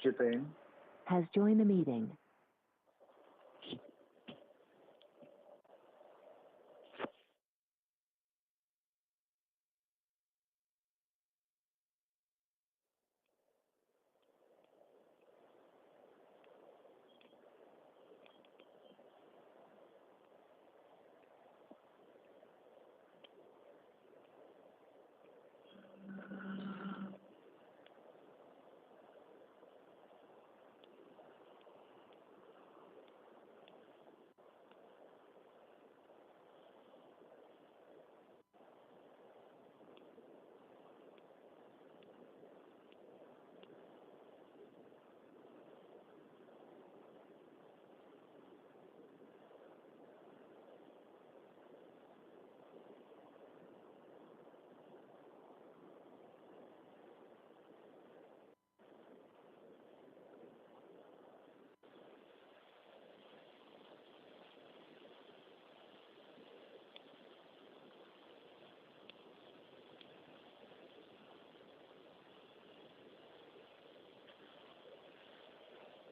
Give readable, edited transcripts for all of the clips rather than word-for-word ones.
Jitain. has joined the meeting.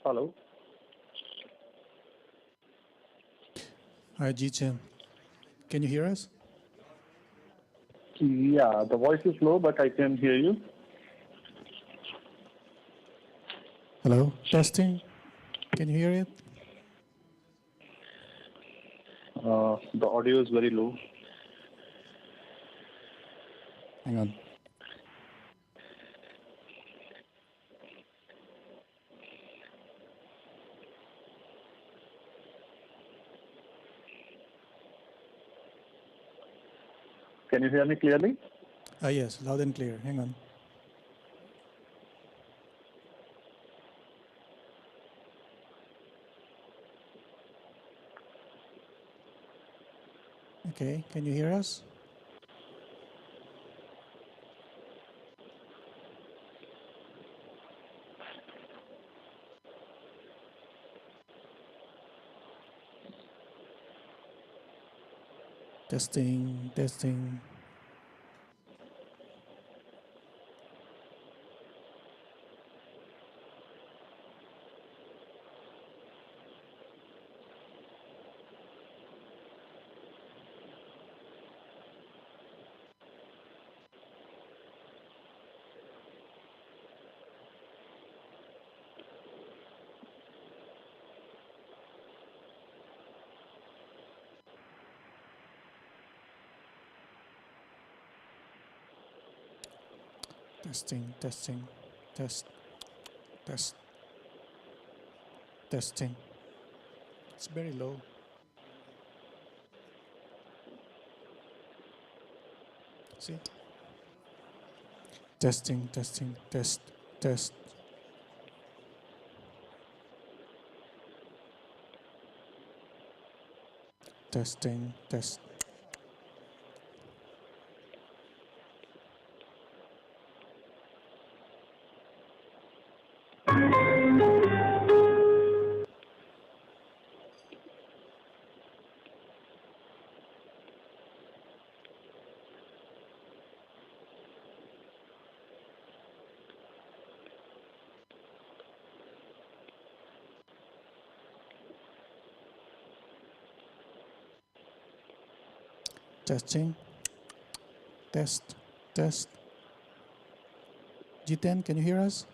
Hello. Hi, Ji-Chen. Can you hear us? Yeah, the voice is low, but I can hear you. Hello? Testing. Can you hear it? The audio is very low. Hang on. Can you hear me clearly? Yes, loud and clear. Hang on. Okay, can you hear us? Testing, testing. Testing, testing, test, test, testing. It's very low. See? Testing, testing, test, test. Testing, test. Testing, test, test. G10, can you hear us?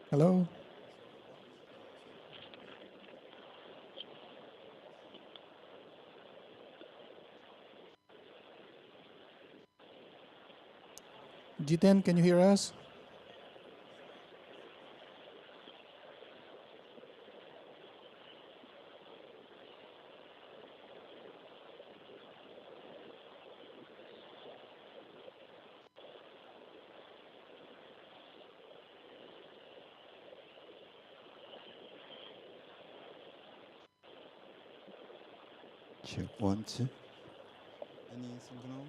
Hello? G10, can you hear us? Check 1, 2. Any signal?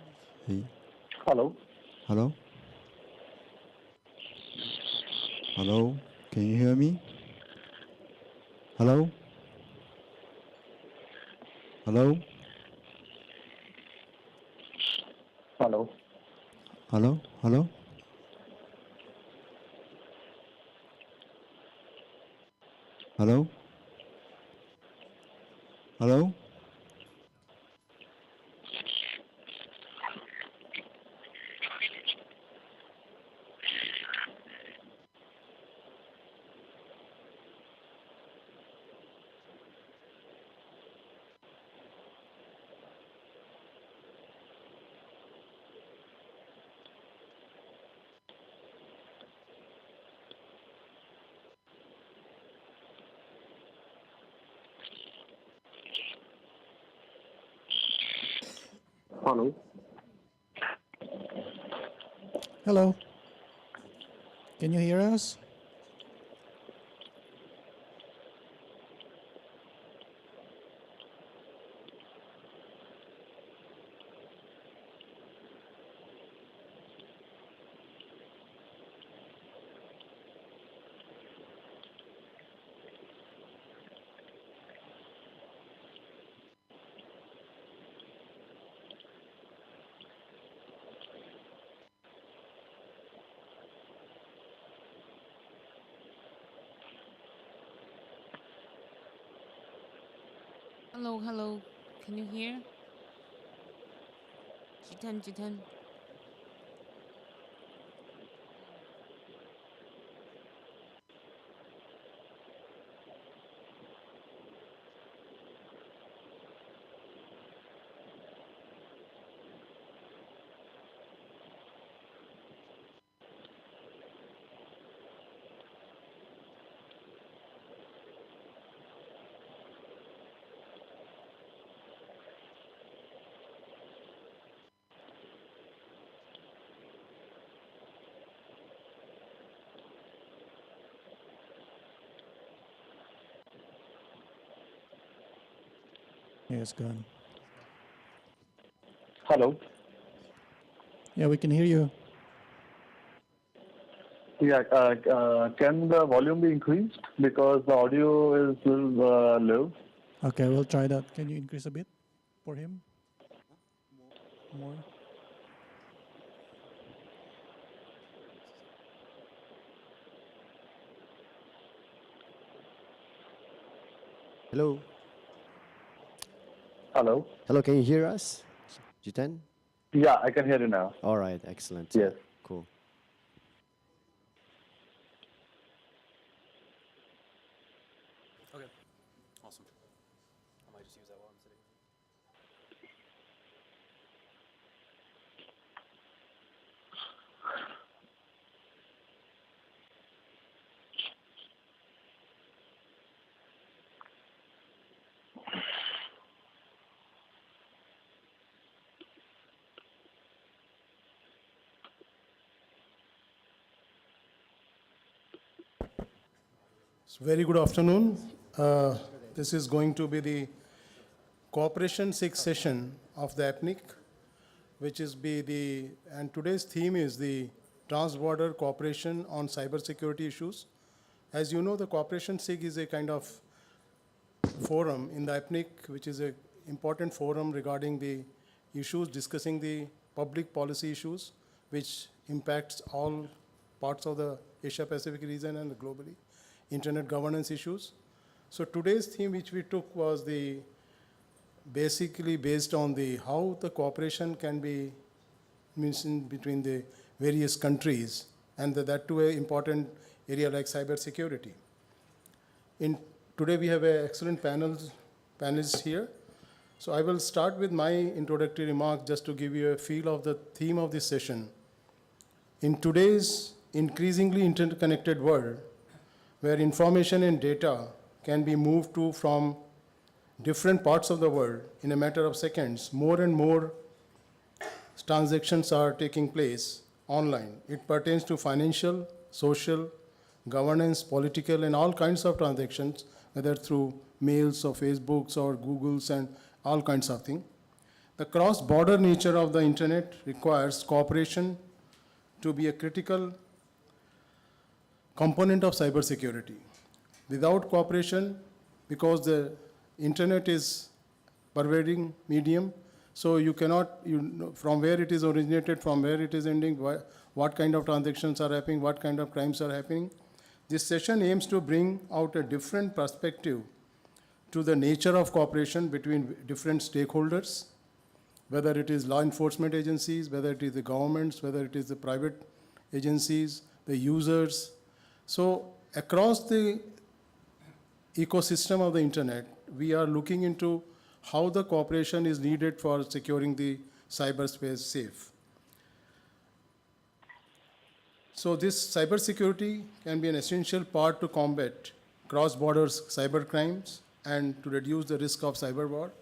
Hey. Hello. Hello? Hello? Can you hear me? Hello? Hello? Hello. Hello? Hello? Hello? Hello? Hello. Hello. Can you hear us? Hello, hello. Can you hear? Jitan, Jitan. Yeah, it's gone. Hello. Yeah, we can hear you. Yeah, can the volume be increased because the audio is little low? Okay, we'll try that. Can you increase a bit for him? More? Hello. Hello. Hello, can you hear us? Jitan? Yeah, I can hear you now. All right, excellent. Yes. Cool. Okay, awesome. I might just use that while I'm sitting. Very good afternoon. This is going to be the Cooperation 6 session of the APNIC, which is and today's theme is the Trans-Border Cooperation on Cybersecurity Issues. As you know, the Cooperation SIG is a kind of forum in the APNIC, which is an important forum regarding the issues discussing the public policy issues, which impacts all parts of the Asia-Pacific region and globally, internet governance issues. So today's theme, which we took, was basically based on how the cooperation can be between the various countries, and that to an important area like cybersecurity. Today we have an excellent panelists here. So I will start with my introductory remarks just to give you a feel of the theme of this session. In today's increasingly interconnected world, where information and data can be moved from different parts of the world in a matter of seconds, more and more transactions are taking place online. It pertains to financial, social, governance, political, and all kinds of transactions, whether through mails or Facebooks or Googles and all kinds of things. The cross-border nature of the internet requires cooperation to be a critical component of cybersecurity. Without cooperation, because the internet is pervading medium, so you cannot, from where it is originated, from where it is ending, what kind of transactions are happening, what kind of crimes are happening. This session aims to bring out a different perspective to the nature of cooperation between different stakeholders, whether it is law enforcement agencies, whether it is the governments, whether it is the private agencies, the users. So across the ecosystem of the internet, we are looking into how the cooperation is needed for securing the cyberspace safe. So this cybersecurity can be an essential part to combat cross-border cyber crimes and to reduce the risk of cyber war.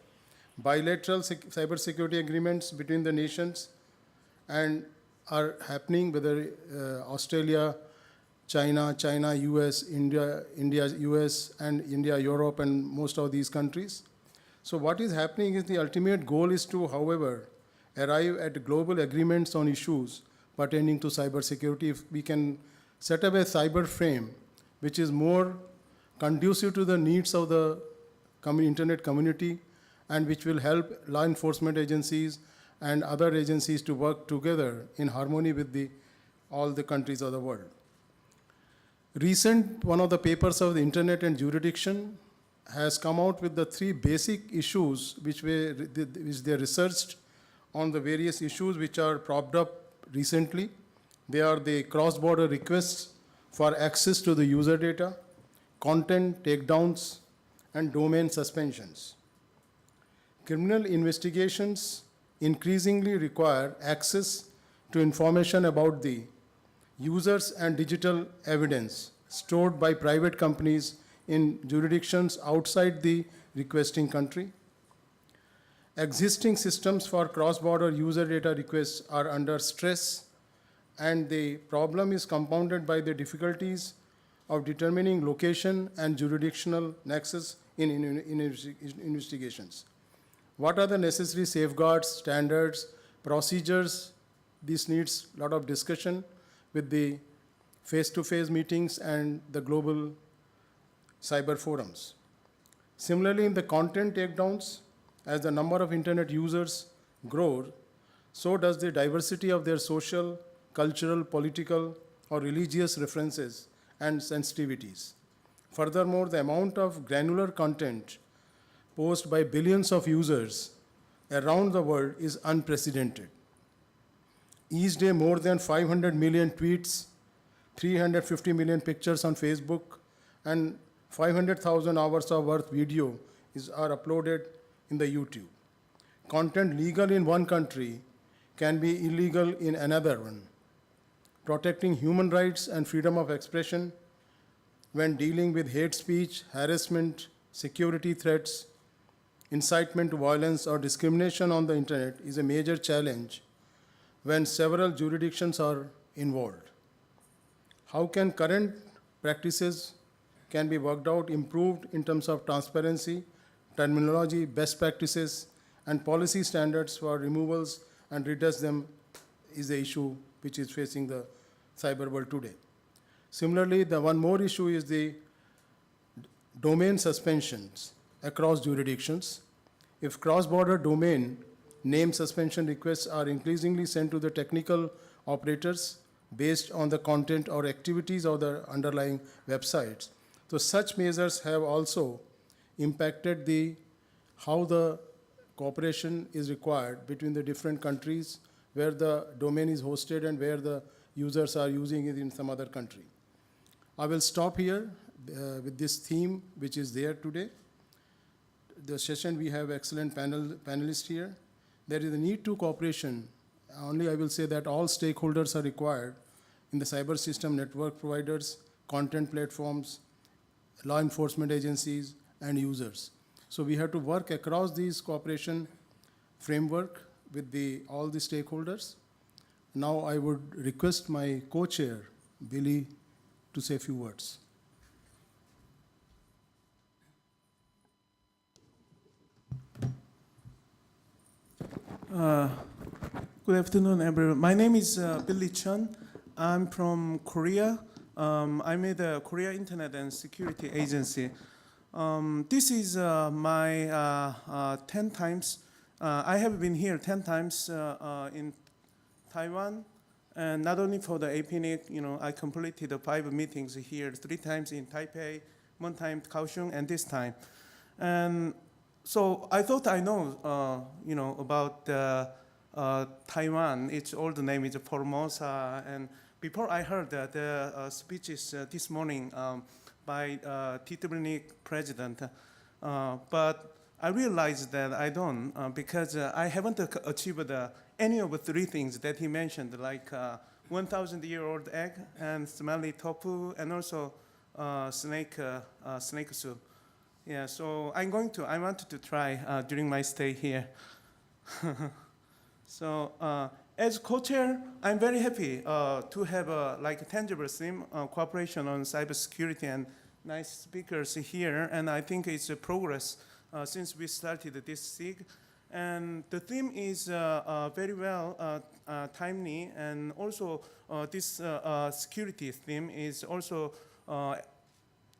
Bilateral cybersecurity agreements between the nations and are happening, whether Australia, China, US, India, US, and India, Europe, and most of these countries. So what is happening is the ultimate goal is to, however, arrive at global agreements on issues pertaining to cybersecurity. If we can set up a cyber frame which is more conducive to the needs of the internet community and which will help law enforcement agencies and other agencies to work together in harmony with all the countries of the world. Recent, one of the papers of the internet and jurisdiction has come out with the 3 basic issues which they researched on the various issues which are propped up recently. They are the cross-border requests for access to the user data, content takedowns, and domain suspensions. Criminal investigations increasingly require access to information about the users and digital evidence stored by private companies in jurisdictions outside the requesting country. Existing systems for cross-border user data requests are under stress, and the problem is compounded by the difficulties of determining location and jurisdictional nexus in investigations. What are the necessary safeguards, standards, procedures? This needs a lot of discussion with the face-to-face meetings and the global cyber forums. Similarly, in the content takedowns, as the number of internet users grow, so does the diversity of their social, cultural, political, or religious references and sensitivities. Furthermore, the amount of granular content posted by billions of users around the world is unprecedented. Each day, more than 500 million tweets, 350 million pictures on Facebook, and 500,000 hours of worth video are uploaded in the YouTube. Content legal in one country can be illegal in another one. Protecting human rights and freedom of expression when dealing with hate speech, harassment, security threats, incitement to violence, or discrimination on the internet is a major challenge when several jurisdictions are involved. How can current practices can be worked out, improved in terms of transparency, terminology, best practices, and policy standards for removals and redress them is the issue which is facing the cyber world today. Similarly, the one more issue is the domain suspensions across jurisdictions. If cross-border domain name suspension requests are increasingly sent to the technical operators based on the content or activities of the underlying websites, so such measures have also impacted how the cooperation is required between the different countries where the domain is hosted and where the users are using it in some other country. I will stop here with this theme which is there today. The session, we have excellent panelists here. There is a need to cooperation. Only I will say that all stakeholders are required in the cyber system network providers, content platforms, law enforcement agencies, and users. So we have to work across these cooperation framework with all the stakeholders. Now I would request my co-chair, Billy, to say a few words. Good afternoon, everyone. My name is Billy Chun. I'm from Korea. I'm with the Korea Internet and Security Agency. This is my 10 times. I have been here 10 times in Taiwan And not only for the APNIC, I completed the 5 meetings here, 3 times in Taipei, 1 time Kaohsiung, and this time. And so I thought I know, about Taiwan. Its old name is Formosa. And before I heard the speeches this morning by TWNIC president, but I realized that I don't because I haven't achieved any of the 3 things that he mentioned, like 1,000-year-old egg and smelly tofu, and also snake soup. Yeah, so I wanted to try during my stay here. So as co-chair, I'm very happy to have a tangible theme, cooperation on cybersecurity, and nice speakers here. And I think it's a progress since we started this SIG. And the theme is very well timely, and also this security theme is also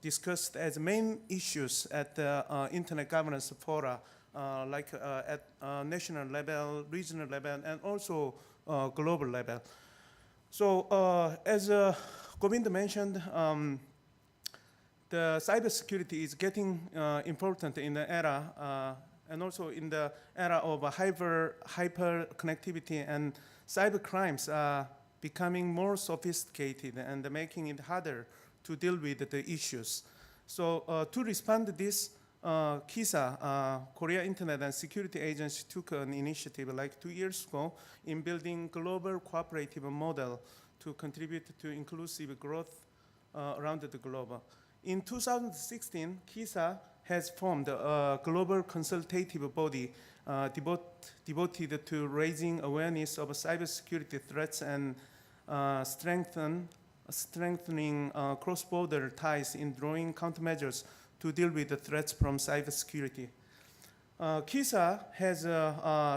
discussed as main issues at the Internet Governance Fora, at national level, regional level, and also global level. So as Govind mentioned, the cybersecurity is getting important in the era, and also in the era of hyper connectivity, and cyber crimes are becoming more sophisticated and making it harder to deal with the issues. So to respond to this, KISA, Korea Internet and Security Agency, took an initiative 2 years ago in building global cooperative model to contribute to inclusive growth around the globe. In 2016, KISA has formed a global consultative body devoted to raising awareness of cybersecurity threats and strengthening cross-border ties in drawing countermeasures to deal with the threats from cybersecurity. KISA has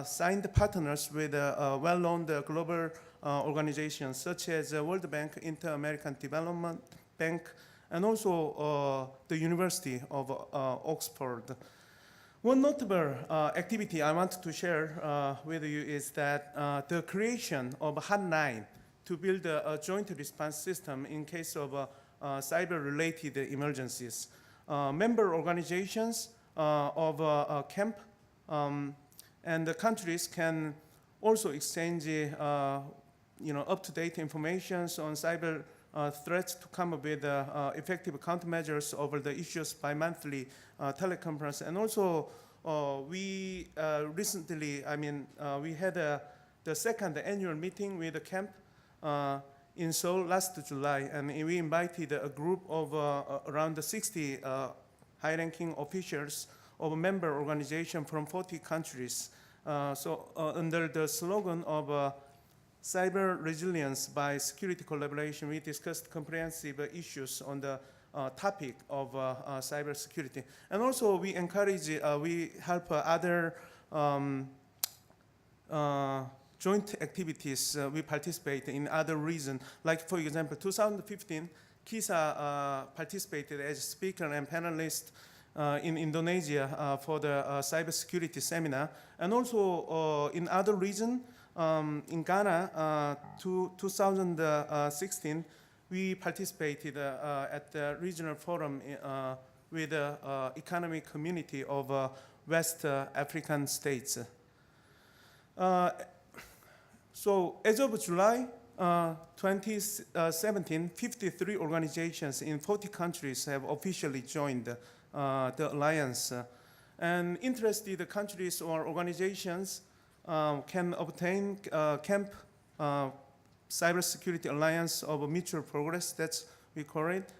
signed partners with well-known global organizations such as World Bank, Inter-American Development Bank, and also the University of Oxford. One notable activity I want to share with you is that the creation of a hotline to build a joint response system in case of cyber-related emergencies. Member organizations of CAMP and the countries can also exchange up-to-date information on cyber threats to come up with effective countermeasures over the issues bi-monthly teleconference. And also we recently, we had the second annual meeting with the CAMP in Seoul last July, and we invited a group of around 60 high-ranking officials of a member organization from 40 countries. Under the slogan of cyber resilience by security collaboration, we discussed comprehensive issues on the topic of cybersecurity. And also we encourage, we help other joint activities we participate in other regions. Like for example, 2015, KISA participated as speaker and panelist in Indonesia for the cybersecurity seminar. And also in other regions, in Ghana, 2016, we participated at the regional forum with the economic community of West African states. So as of July 2017, 53 organizations in 40 countries have officially joined the alliance. And interested countries or organizations can obtain CAMP Cybersecurity Alliance of Mutual Progress, that's we call it,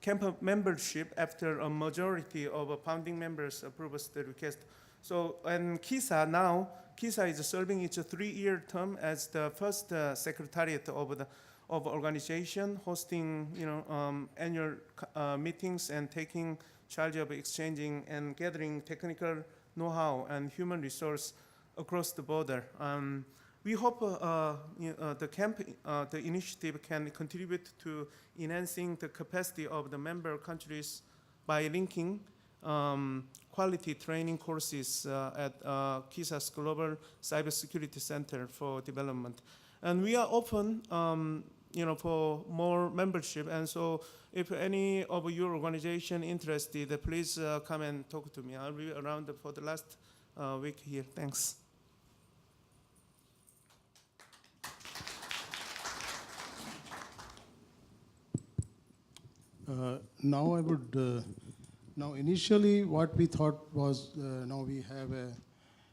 CAMP membership after a majority of founding members approves the request. So, and KISA now, KISA is serving its 3-year term as the first secretariat of the organization, hosting annual meetings and taking charge of exchanging and gathering technical know-how and human resource across the border. We hope the CAMP, the initiative can contribute to enhancing the capacity of the member countries by linking quality training courses at KISA's Global Cybersecurity Center for Development. And we are open, for more membership. And so if any of your organization interested, please come and talk to me. I'll be around for the last week here. Thanks. Now I would, now initially what we thought was, now we have a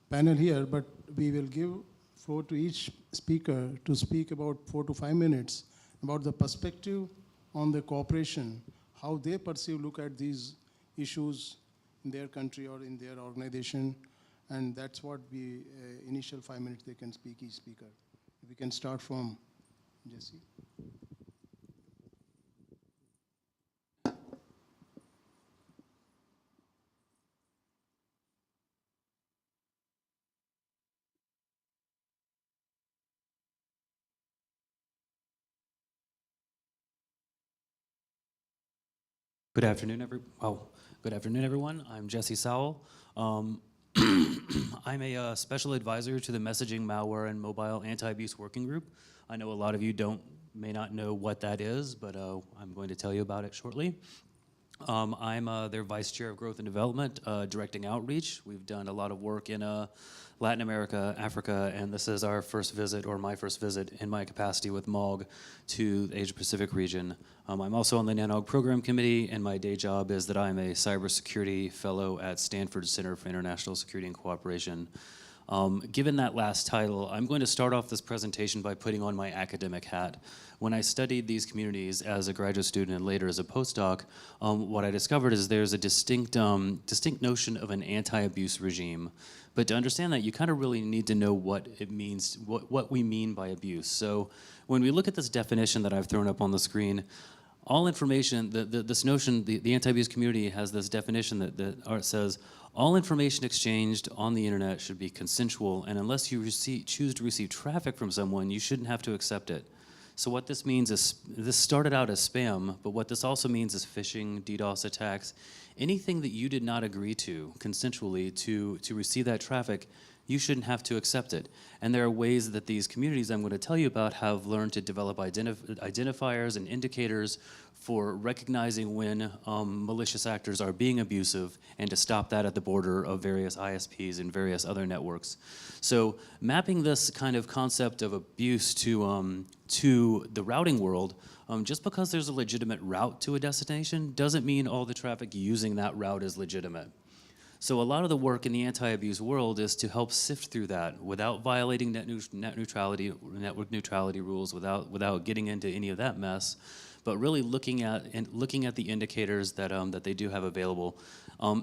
panel here, but we will give floor to each speaker to speak about 4 to 5 minutes about the perspective on the cooperation, how they look at these issues in their country or in their organization. And that's what we, initial 5 minutes they can speak, each speaker. We can start from Jesse. Good afternoon, everyone. I'm Jesse Sowell. I'm a special advisor to the Messaging, Malware, and Mobile Anti-Abuse Working Group. I know a lot of you may not know what that is, but I'm going to tell you about it shortly. I'm their Vice Chair of Growth and Development, directing outreach. We've done a lot of work in Latin America, Africa, and this is our first visit, or my first visit in my capacity with MOG to the Asia Pacific region. I'm also on the NANOG Program Committee, and my day job is that I'm a cybersecurity fellow at Stanford Center for International Security and Cooperation. Given that last title, I'm going to start off this presentation by putting on my academic hat. When I studied these communities as a graduate student and later as a postdoc, what I discovered is there's a distinct notion of an anti-abuse regime. But to understand that, you kind of really need to know what it means, what we mean by abuse. So when we look at this definition that I've thrown up on the screen, all information, this notion, the anti-abuse community has this definition that says, all information exchanged on the internet should be consensual, and unless you choose to receive traffic from someone, you shouldn't have to accept it. So what this means is, this started out as spam, but what this also means is phishing, DDoS attacks, anything that you did not agree to consensually to receive that traffic, you shouldn't have to accept it. And there are ways that these communities I'm going to tell you about have learned to develop identifiers and indicators for recognizing when malicious actors are being abusive and to stop that at the border of various ISPs and various other networks. So mapping this kind of concept of abuse to the routing world, just because there's a legitimate route to a destination doesn't mean all the traffic using that route is legitimate. So a lot of the work in the anti-abuse world is to help sift through that without violating network neutrality rules, without getting into any of that mess, but really looking at the indicators that they do have available.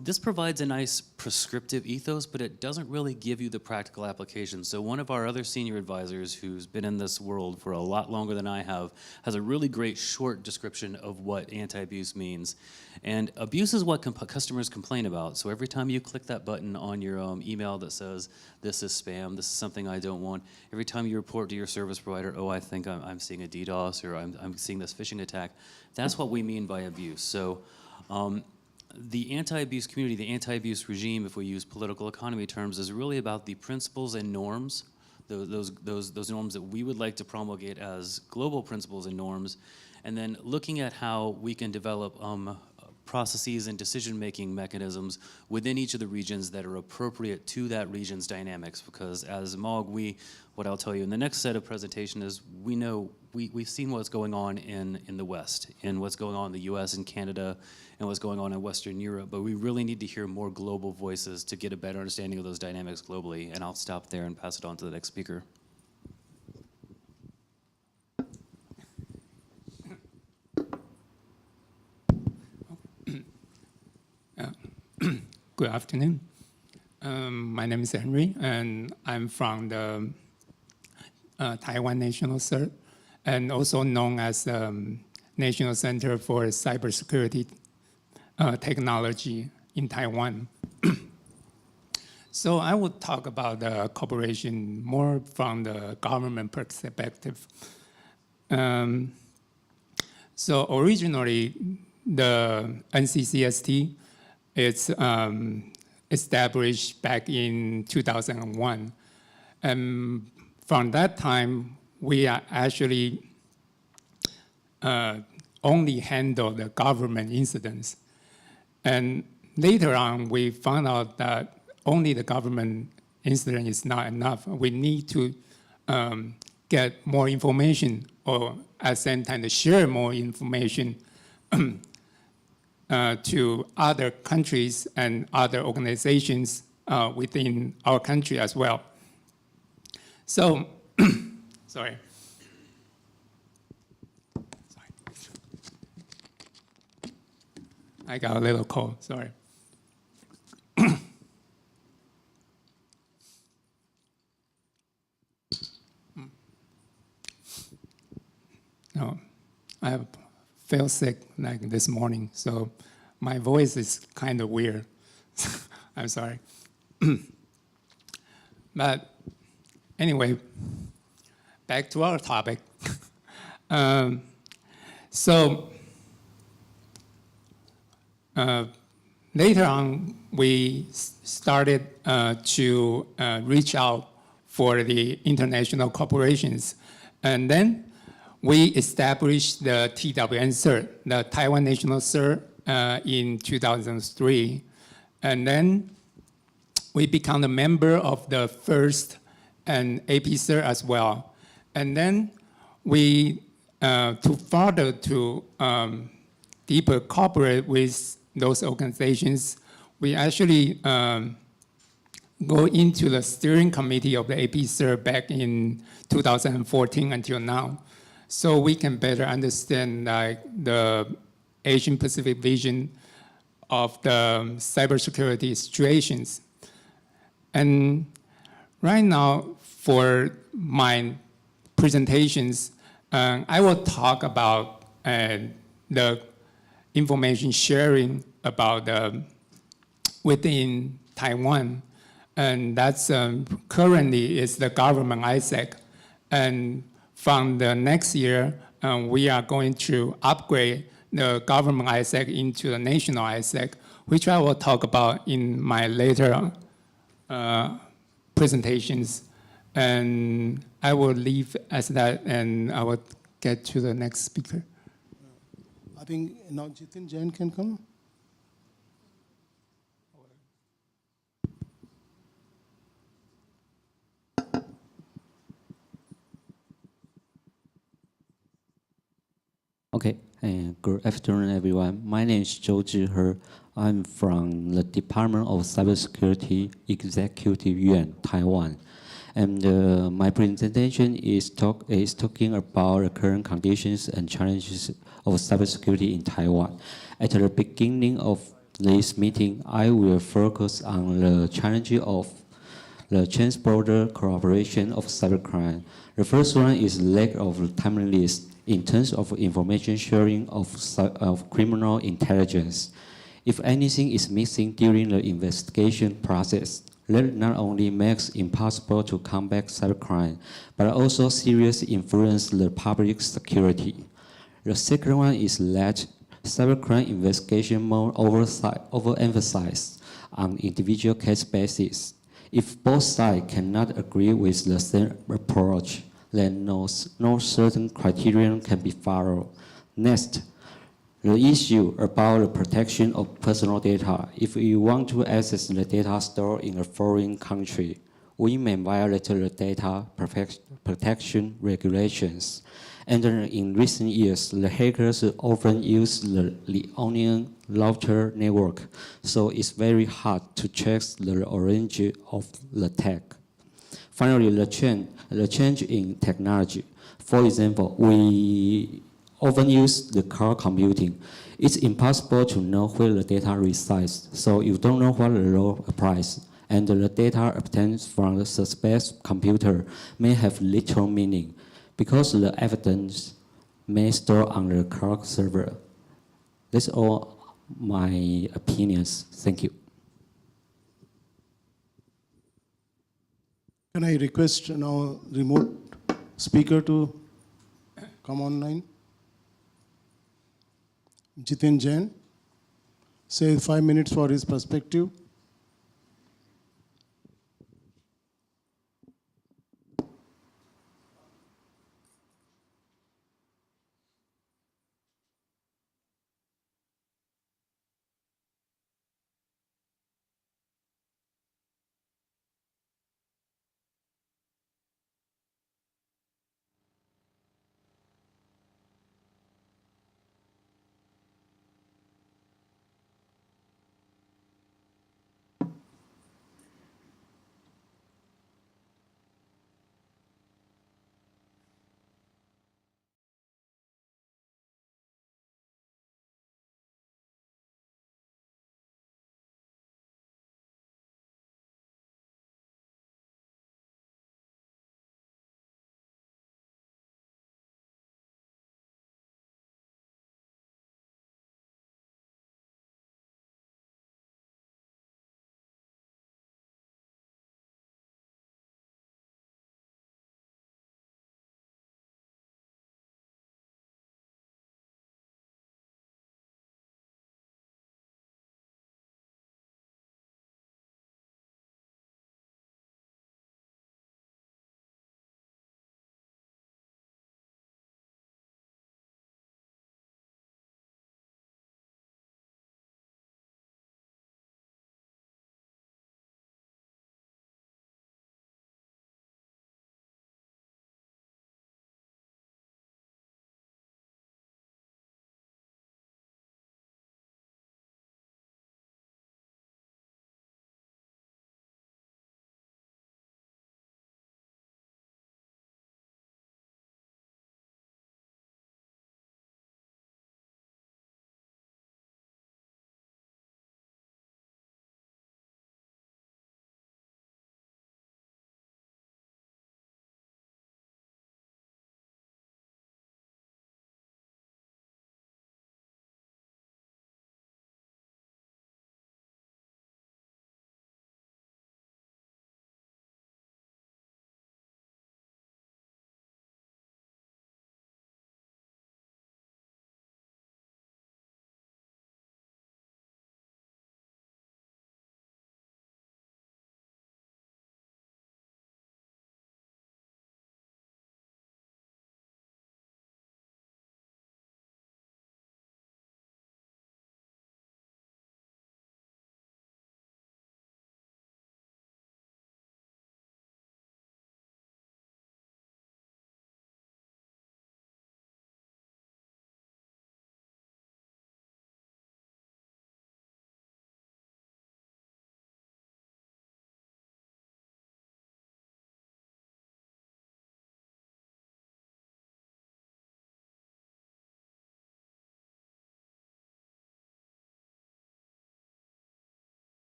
This provides a nice prescriptive ethos, but it doesn't really give you the practical application. So one of our other senior advisors who's been in this world for a lot longer than I have has a really great short description of what anti-abuse means. And abuse is what customers complain about. So every time you click that button on your email that says, this is spam, this is something I don't want, every time you report to your service provider, oh, I think I'm seeing a DDoS or I'm seeing this phishing attack, that's what we mean by abuse. So the anti-abuse community, the anti-abuse regime, if we use political economy terms, is really about the principles and norms, those norms that we would like to promulgate as global principles and norms, and then looking at how we can develop processes and decision-making mechanisms within each of the regions that are appropriate to that region's dynamics. Because as MOG, what I'll tell you in the next set of presentation is we've seen what's going on in the West, and what's going on in the US and Canada, and what's going on in Western Europe, but we really need to hear more global voices to get a better understanding of those dynamics globally. And I'll stop there and pass it on to the next speaker. Good afternoon. My name is Henry, and I'm from the Taiwan National CERT, and also known as National Center for Cybersecurity Technology in Taiwan. So I would talk about the cooperation more from the government perspective. So originally, the NCCST, it's established back in 2001. And from that time, we are actually only handle the government incidents. And later on, we found out that only the government incident is not enough. We need to get more information, or at the same time to share more information to other countries and other organizations within our country as well. So, sorry. I got a little cold, sorry. No, I feel sick like this morning, so my voice is kind of weird. I'm sorry. But anyway, back to our topic. Later on, we started to reach out for the international corporations. And then we established the TWN CERT, the Taiwan National CERT, in 2003. And then we become a member of the first and AP CERT as well. And then we, to further to deeper cooperate with those organizations, we actually go into the steering committee of the AP CERT back in 2014 until now. So we can better understand like the Asian Pacific vision of the cybersecurity situations. And right now, for my presentations, I will talk about the information sharing about within Taiwan. And that's currently is the government ISAC. And from the next year, we are going to upgrade the government ISAC into the national ISAC, which I will talk about in my later presentations. And I will leave as that, and I will get to the next speaker. I think now Jitin Jain can come. Okay, good afternoon, everyone. My name is Jodie Huang. I'm from the Department of Cybersecurity Executive Yuan, Taiwan. And my presentation is talking about the current conditions and challenges of cybersecurity in Taiwan. At the beginning of this meeting, I will focus on the challenge of the trans-border cooperation of cybercrime. The first one is lack of timeliness in terms of information sharing of criminal intelligence. If anything is missing during the investigation process, that not only makes it impossible to combat cybercrime, but also seriously influence the public security. The second one is that cybercrime investigation more overemphasized on individual case basis. If both sides cannot agree with the same approach, then no certain criterion can be followed. Next, the issue about the protection of personal data. If you want to access the data stored in a foreign country, we may violate the data protection regulations. And in recent years, the hackers often use the onion router network, so it's very hard to check the origin of the attack. Finally, the change in technology. For example, we often use the cloud computing. It's impossible to know where the data resides, so you don't know what the law applies. And the data obtained from the suspect's computer may have little meaning because the evidence may store on the cloud server. That's all my opinions. Thank you. Can I request now remote speaker to come online? Jitin Jain, say 5 minutes for his perspective.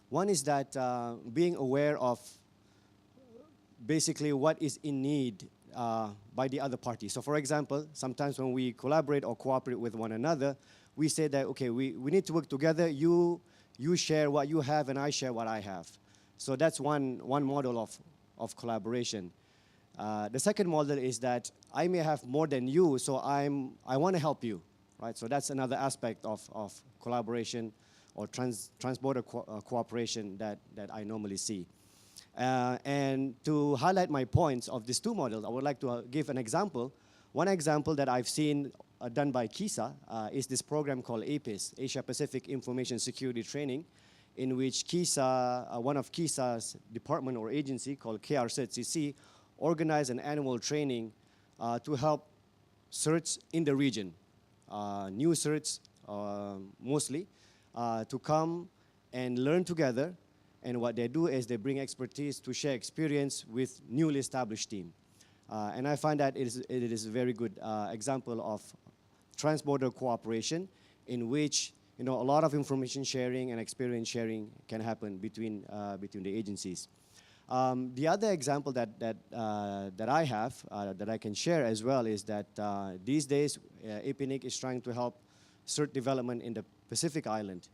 One is that being aware of basically what is in need by the other party. So for example, sometimes when we collaborate or cooperate with one another, we say that, okay, we need to work together. You share what you have and I share what I have. So that's one model of collaboration. The second model is that I may have more than you, so I want to help you, right? So that's another aspect of collaboration or trans-border cooperation that I normally see. And to highlight my points of these two models, I would like to give an example. One example that I've seen done by KISA is this program called APIS, Asia Pacific Information Security Training, in which KISA, one of KISA's department or agency called KRCC, organized an annual training to help certs in the region, new certs mostly, to come and learn together. And what they do is they bring expertise to share experience with newly established team. And I find that it is a very good example of trans-border cooperation in which a lot of information sharing and experience sharing can happen between the agencies. The other example that I have, that I can share as well, is that these days APNIC is trying to help cert development in the Pacific Island.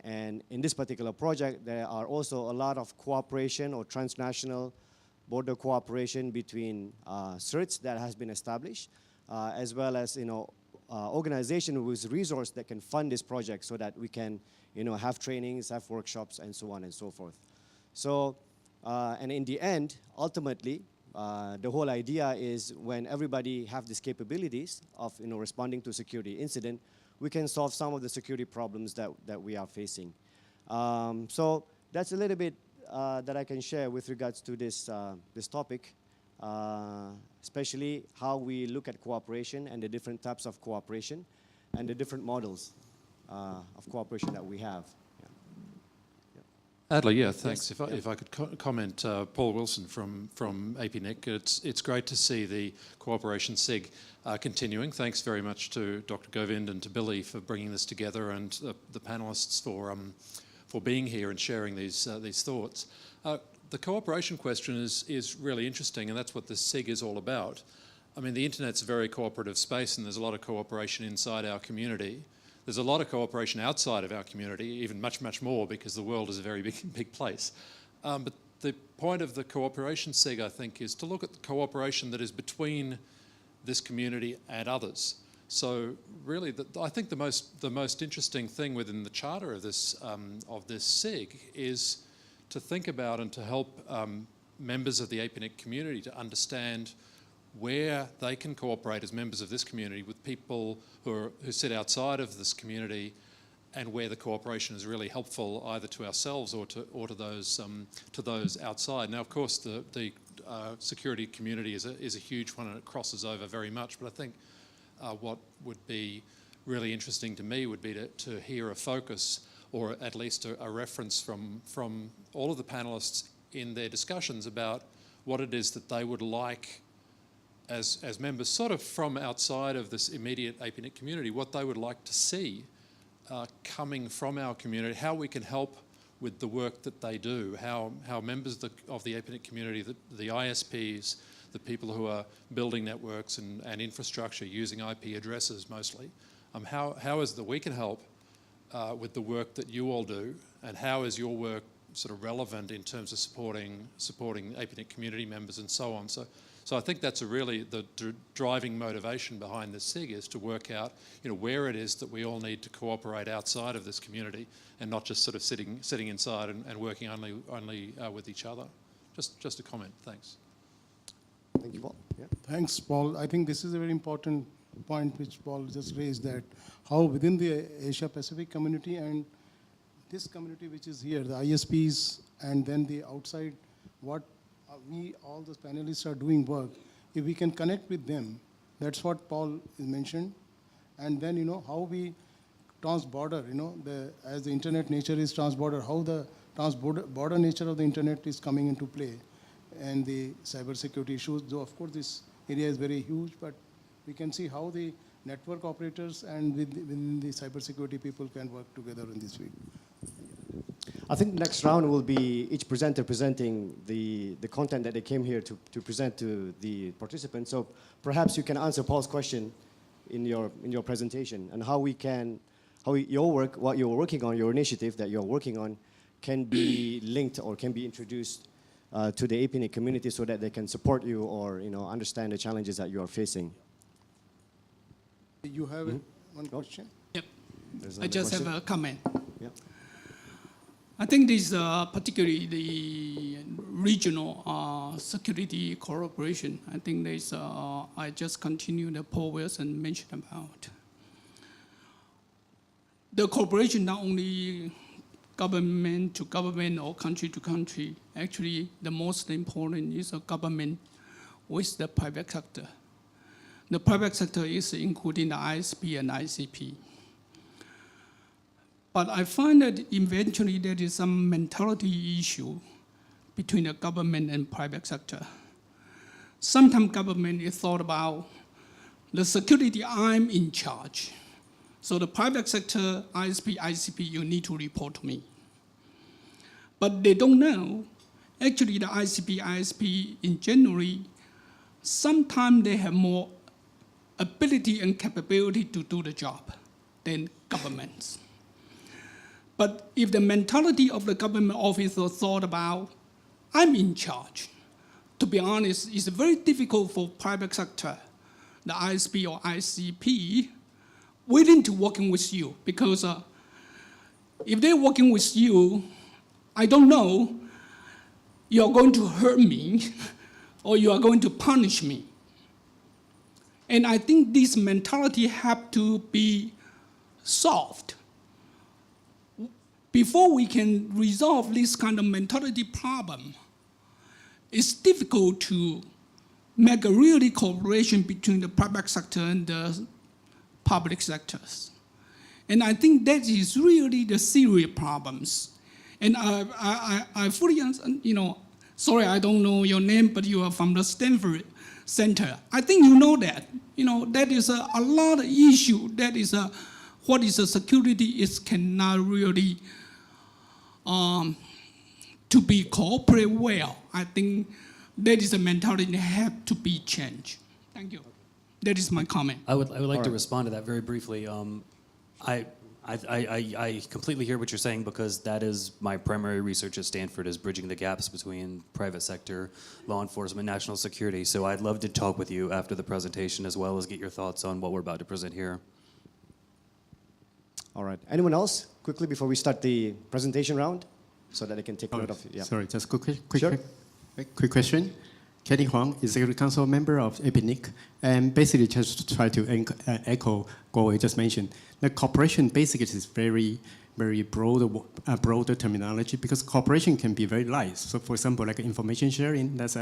And in this particular project, there are also a lot of cooperation or transnational border cooperation between certs that has been established, as well as organization with resource that can fund this project so that we can have trainings, have workshops, and so on and so forth. So, and in the end, ultimately, the whole idea is when everybody have these capabilities of responding to security incident, we can solve some of the security problems that we are facing. So that's a little bit that I can share with regards to this topic, especially how we look at cooperation and the different types of cooperation and the different models of cooperation that we have. Adler, yeah, thanks. Yes. If I could comment, Paul Wilson from APNIC. It's great to see the cooperation SIG continuing. Thanks very much to Dr. Govind and to Billy for bringing this together, and the panelists for being here and sharing these thoughts. The cooperation question is really interesting, and that's what the SIG is all about. I mean, the internet's a very cooperative space, and there's a lot of cooperation inside our community. There's a lot of cooperation outside of our community, even much, much more, because the world is a very big place. But the point of the cooperation SIG, I think, is to look at the cooperation that is between this community and others. So really, I think the most interesting thing within the charter of this SIG is to think about and to help members of the APNIC community to understand where they can cooperate as members of this community with people who sit outside of this community, and where the cooperation is really helpful either to ourselves or to those outside. Now, of course, the security community is a huge one, and it crosses over very much. But I think what would be really interesting to me would be to hear a focus, or at least a reference from all of the panelists in their discussions about what it is that they would like as members, sort of from outside of this immediate APNIC community, what they would like to see coming from our community, how we can help with the work that they do, how members of the APNIC community, the ISPs, the people who are building networks and infrastructure using IP addresses mostly, how is it that we can help with the work that you all do, and how is your work sort of relevant in terms of supporting APNIC community members and so on. So I think that's the driving motivation behind this SIG, is to work out where it is that we all need to cooperate outside of this community, and not just sort of sitting inside and working only with each other. Just a comment. Thanks. Thank you, Paul. Yeah. Thanks, Paul. I think this is a very important point which Paul just raised, that how within the Asia Pacific community and this community which is here, the ISPs, and then the outside, what all the panelists are doing work, if we can connect with them, that's what Paul mentioned. And then, how we trans-border, as the internet nature is trans-border, how the trans-border nature of the internet is coming into play, and the cybersecurity issues. Though, of course, this area is very huge, but we can see how the network operators and within the cybersecurity people can work together in this field. I think next round will be each presenter presenting the content that they came here to present to the participants. So perhaps you can answer Paul's question in your presentation, and how your work, what you're working on, your initiative that you're working on, can be linked or can be introduced to the APNIC community so that they can support you or understand the challenges that you are facing. You have one question? Yep. There's I another just question. have a comment. Yep. I think this particularly the regional security cooperation. I think there's, I just continue the Paul Wilson mentioned about. The cooperation not only government to government or country to country. Actually, the most important is a government with the private sector. The private sector is including the ISP and ICP. But I find that eventually there is some mentality issue between the government and private sector. Sometimes government is thought about the security, I'm in charge. So the private sector, ISP, ICP, you need to report to me. But they don't know, actually the ICP, ISP in general, sometimes they have more ability and capability to do the job than governments. But if the mentality of the government officer thought about, I'm in charge, to be honest, it's very difficult for private sector, the ISP or ICP, willing to working with you, because if they're working with you, I don't know, you're going to hurt me or you are going to punish me. And I think this mentality have to be solved. Before we can resolve this kind of mentality problem, it's difficult to make a really cooperation between the private sector and the public sectors. And I think that is really the serious problems. And I fully understand, sorry, I don't know your name, but you are from the Stanford Center. I think you know that. That is a lot of issue. That is what is a security is cannot really to be cooperate well. I think that is a mentality that have to be changed. Thank you. That is my comment. I would like to respond to that very briefly. I completely hear what you're saying, because that is my primary research at Stanford, is bridging the gaps between private sector, law enforcement, national security. So I'd love to talk with you after the presentation, as well as get your thoughts on what we're about to present here. All right. Anyone else? Quickly before we start the presentation round, so that I can take note of it. Yeah. Sorry, just quick Sure. question. Jodie Huang, Executive Council member of APNIC, and basically just to try to echo what we just mentioned. The cooperation basically is very broader terminology, because cooperation can be very light. So for example, like information sharing, that's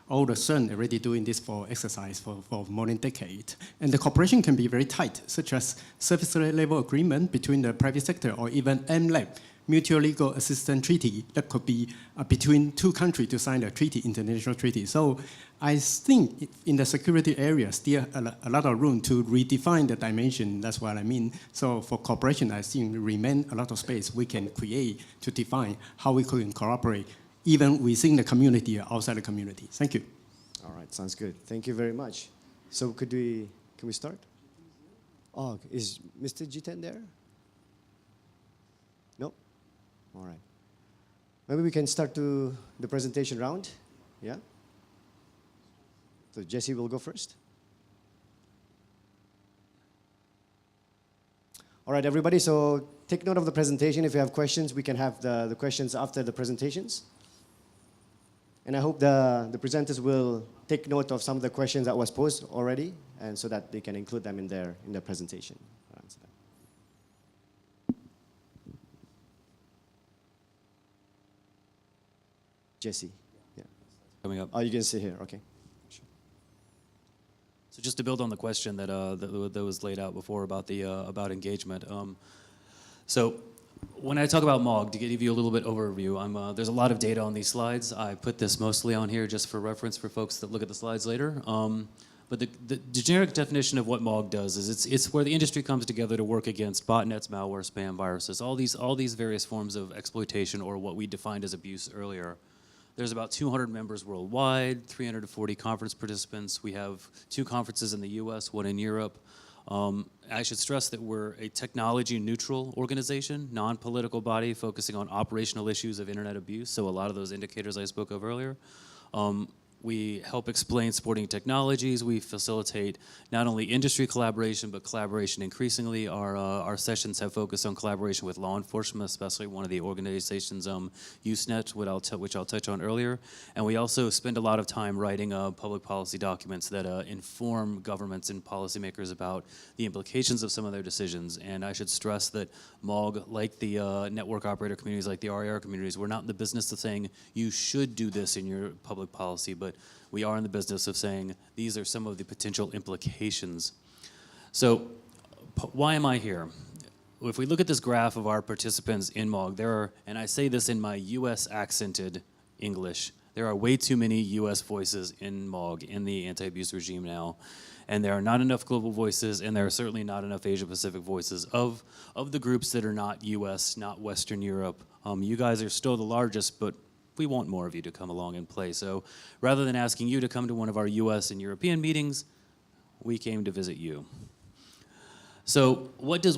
all the CERN already doing this for exercise for more than a decade. And the cooperation can be very tight, such as service level agreement between the private sector, or even MLAB, mutual legal assistance treaty, that could be between two countries to sign a treaty, international treaty. So I think in the security area, still a lot of room to redefine the dimension. That's what I mean. So for cooperation, I think remain a lot of space we can create to define how we can cooperate, even within the community or outside the community. Thank you. All right, sounds good. Thank you very much. So can we start? Oh, is Mr. Jiten there? No? All right. Maybe we can start to the presentation round. Yeah? So Jesse will go first. All right, everybody, so take note of the presentation. If you have questions, we can have the questions after the presentations. And I hope the presenters will take note of some of the questions that was posed already, and so that they can include them in their presentation. Jesse, yeah. Coming up. Oh, you can sit here, okay. Sure. So just to build on the question that was laid out before about about engagement. So when I talk about MOG, to give you a little bit overview, there's a lot of data on these slides. I put this mostly on here just for reference for folks that look at the slides later. But the generic definition of what MOG does is it's where the industry comes together to work against botnets, malware, spam, viruses, all these various forms of exploitation, or what we defined as abuse earlier. There's about 200 members worldwide, 340 conference participants. We have 2 conferences in the US, 1 in Europe. I should stress that we're a technology-neutral organization, non-political body focusing on operational issues of internet abuse, so a lot of those indicators I spoke of earlier. We help explain supporting technologies. We facilitate not only industry collaboration, but collaboration increasingly. Our sessions have focused on collaboration with law enforcement, especially one of the organizations, Usenet, which I'll touch on earlier. And we also spend a lot of time writing public policy documents that inform governments and policymakers about the implications of some of their decisions. And I should stress that MOG, like the network operator communities, like the RAR communities, we're not in the business of saying you should do this in your public policy, but we are in the business of saying these are some of the potential implications. So why am I here? If we look at this graph of our participants in MOG, there are, and I say this in my US accented English, there are way too many US voices in MOG, in the anti-abuse regime now. And there are not enough global voices, and there are certainly not enough Asia-Pacific voices of the groups that are not US, not Western Europe. You guys are still the largest, but we want more of you to come along and play. So rather than asking you to come to one of our US and European meetings, we came to visit you. So what does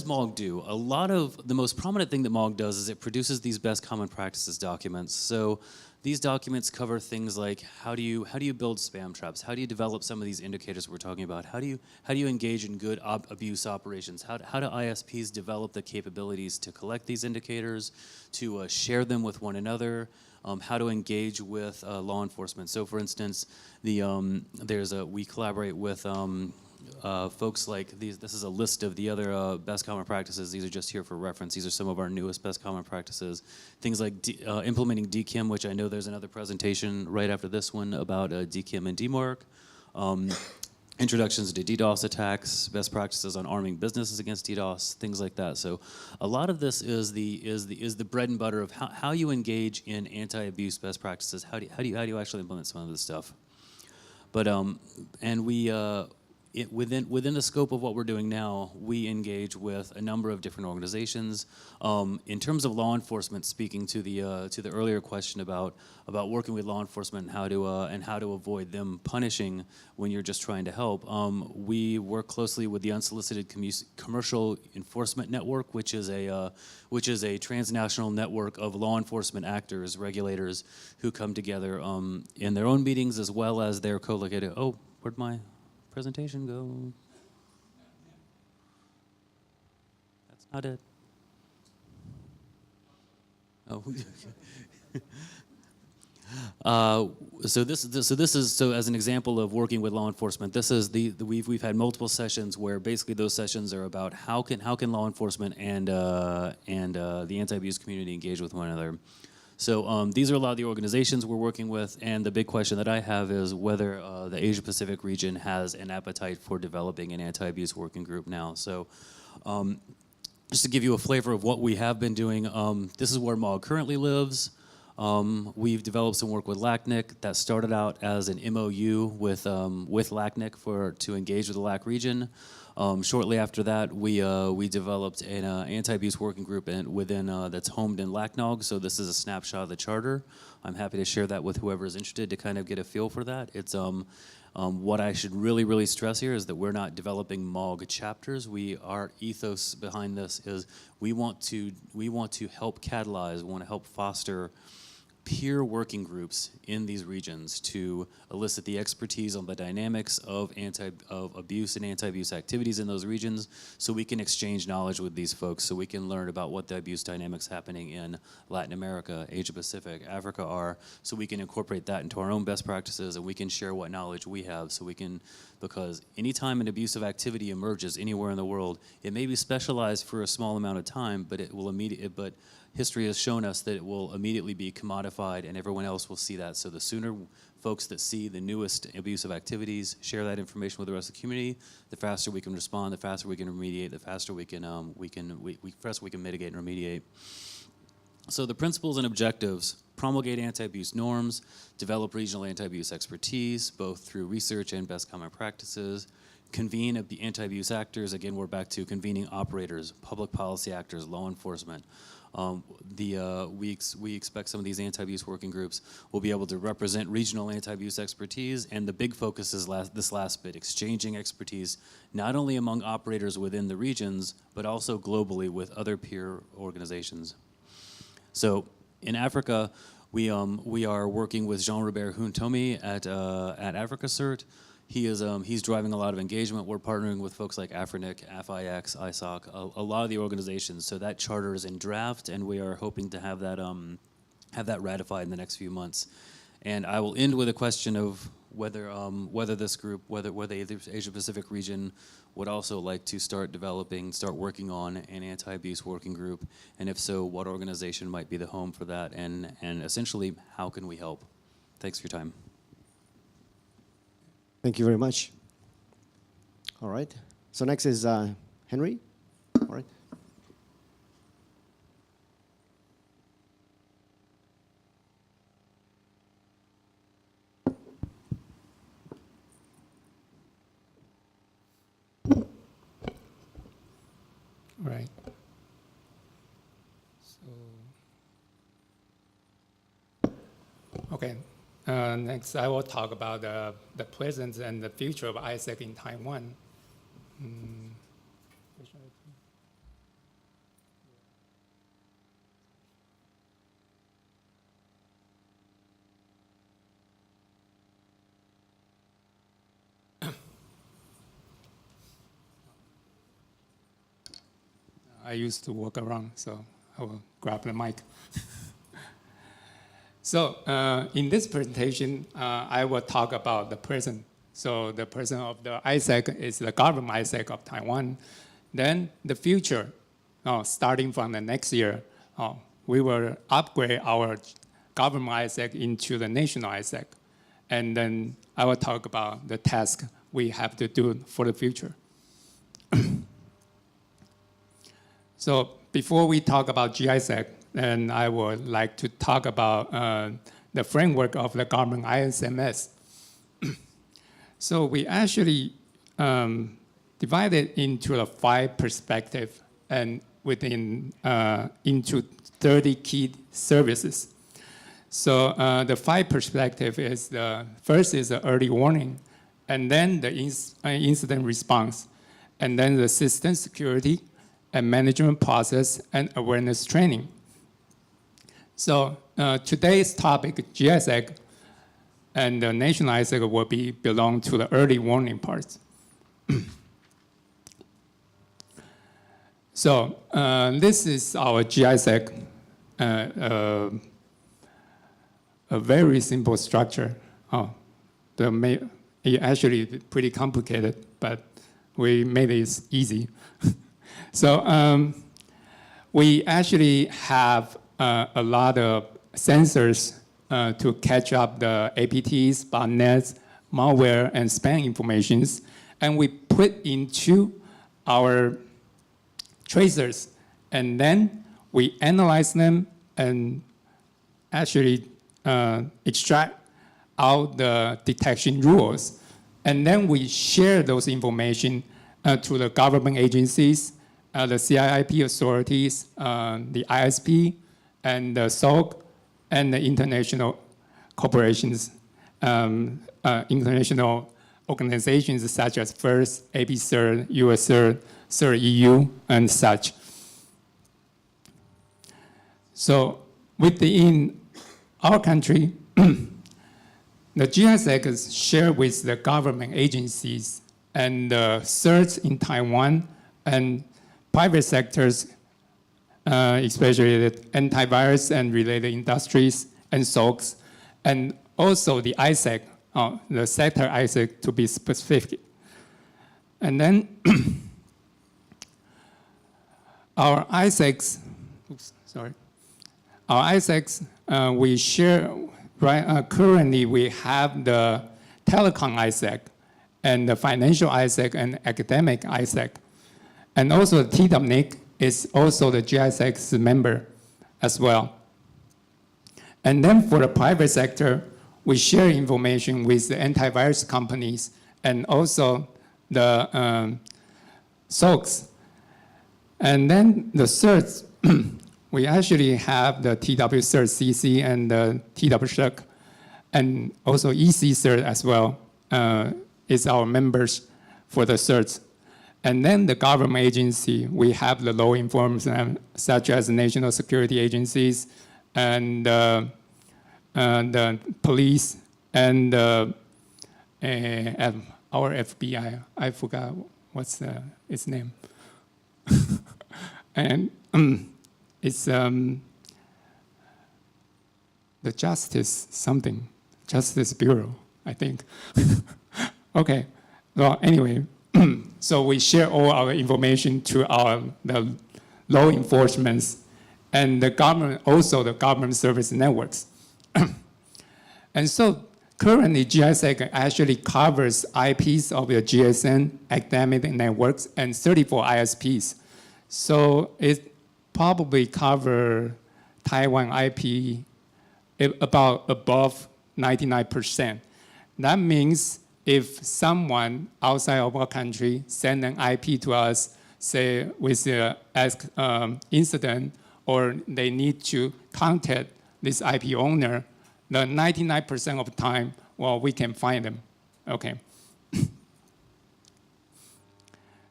MOG do? A lot of the most prominent thing that MOG does is it produces these best common practices documents. So these documents cover things like how do you build spam traps? How do you develop some of these indicators we're talking about? How do you engage in good abuse operations? How do ISPs develop the capabilities to collect these indicators, to share them with one another? How to engage with law enforcement? So, for instance, we collaborate with folks like these. This is a list of the other best common practices. These are just here for reference. These are some of our newest best common practices. Things like implementing DKIM, which I know there's another presentation right after this one about DKIM and DMARC. Introductions to DDoS attacks, best practices on arming businesses against DDoS, things like that. So a lot of this is the bread and butter of how you engage in anti-abuse best practices. How do you actually implement some of this stuff? But and we within the scope of what we're doing now, we engage with a number of different organizations. In terms of law enforcement, speaking to the earlier question about working with law enforcement and how to avoid them punishing when you're just trying to help, we work closely with the Unsolicited Commercial Enforcement Network, which is a transnational network of law enforcement actors, regulators, who come together in their own meetings as well as their co-located. Oh, where'd my presentation go? That's not it. Oh. So as an example of working with law enforcement, this is we've had multiple sessions where basically those sessions are about how can law enforcement and the anti-abuse community engage with one another. So these are a lot of the organizations we're working with, and the big question that I have is whether the Asia-Pacific region has an appetite for developing an anti-abuse working group now. So just to give you a flavor of what we have been doing, this is where MOG currently lives. We've developed some work with LACNIC that started out as an MOU with LACNIC to engage with the LAC region. Shortly after that, we developed an anti-abuse working group that's homed in LACNOG, so this is a snapshot of the charter. I'm happy to share that with whoever is interested to kind of get a feel for that. It's what I should really stress here is that we're not developing MOG chapters. Our ethos behind this is we want to help catalyze, we want to help foster peer working groups in these regions to elicit the expertise on the dynamics of abuse and anti-abuse activities in those regions, so we can exchange knowledge with these folks, so we can learn about what the abuse dynamics happening in Latin America, Asia Pacific, Africa are, so we can incorporate that into our own best practices, and we can share what knowledge we have, so we can, because anytime an abusive activity emerges anywhere in the world, it may be specialized for a small amount of time, but history has shown us that it will immediately be commodified and everyone else will see that. So the sooner folks that see the newest abusive activities share that information with the rest of the community, the faster we can respond, the faster we can remediate, the faster we can mitigate and remediate. So the principles and objectives promulgate anti-abuse norms, develop regional anti-abuse expertise, both through research and best common practices, convene of the anti-abuse actors. Again, we're back to convening operators, public policy actors, law enforcement. We expect some of these anti-abuse working groups will be able to represent regional anti-abuse expertise, and the big focus is this last bit, exchanging expertise, not only among operators within the regions, but also globally with other peer organizations. So in Africa, we are working with Jean-Robert Huntomi at Africa CERT. He's driving a lot of engagement. We're partnering with folks like APNIC, FIX, ISOC, a lot of the organizations. So that charter is in draft, and we are hoping to have that ratified in the next few months. And I will end with a question of whether this group, whether the Asia Pacific region would also like to start working on an anti-abuse working group, and if so, what organization might be the home for that, and essentially, how can we help? Thanks for your time. Thank you very much. All right. So next is Henry. All right. Right. So, okay. Next, I will talk about the present and the future of ISEC in Taiwan. I used to walk around, so I will grab the mic. So in this presentation, I will talk about the present. So the present of the ISEC is the government ISEC of Taiwan. Then the future, starting from the next year, we will upgrade our government ISEC into the national ISEC. And then I will talk about the task we have to do for the future. So before we talk about GISEC, and I would like to talk about the framework of the government ISMS. So we actually divided into the 5 perspectives and into 30 key services. So the 5 perspective is first is the early warning, and then the incident response, and then the system security and management process and awareness training. So today's topic, GISEC, and the national ISEC will belong to the early warning parts. So this is our GISEC, a very simple structure. It actually pretty complicated, but we made it easy. So we actually have a lot of sensors to catch up the APTs, botnets, malware, and spam informations, and we put into our tracers, and then we analyze them and actually extract out the detection rules, and then we share those information to the government agencies, the CIIP authorities, the ISP, and the SOC, and the international corporations, international organizations such as FIRST, AP CERT, US CERT, CERT EU, and such. So within our country, the GISEC is shared with the government agencies and the CERTs in Taiwan and private sectors, especially the antivirus and related industries and SOCs, and also the ISEC, the sector ISEC to be specific. And then our ISECs, we share, currently we have the telecom ISEC and the financial ISEC and academic ISEC. And also the TWNIC is also the GISEC's member as well. And then for the private sector, we share information with the antivirus companies and also the SOCs. And then the certs, we actually have the TW cert CC and the TW cert, and also EC cert as well is our members for the certs. And then the government agency, we have the law enforcement, such as national security agencies and the police and our FBI. I forgot what's its name. And it's the Justice Bureau, I think. Okay, well, anyway, so we share all our information to the law enforcement and the government, also the government service networks. And so currently, GISEC actually covers IPs of the GSN, academic networks, and 34 ISPs. So it probably covers Taiwan IP about above 99%. That means if someone outside of our country send an IP to us, say with an incident, or they need to contact this IP owner, the 99% of the time, well, we can find them, okay?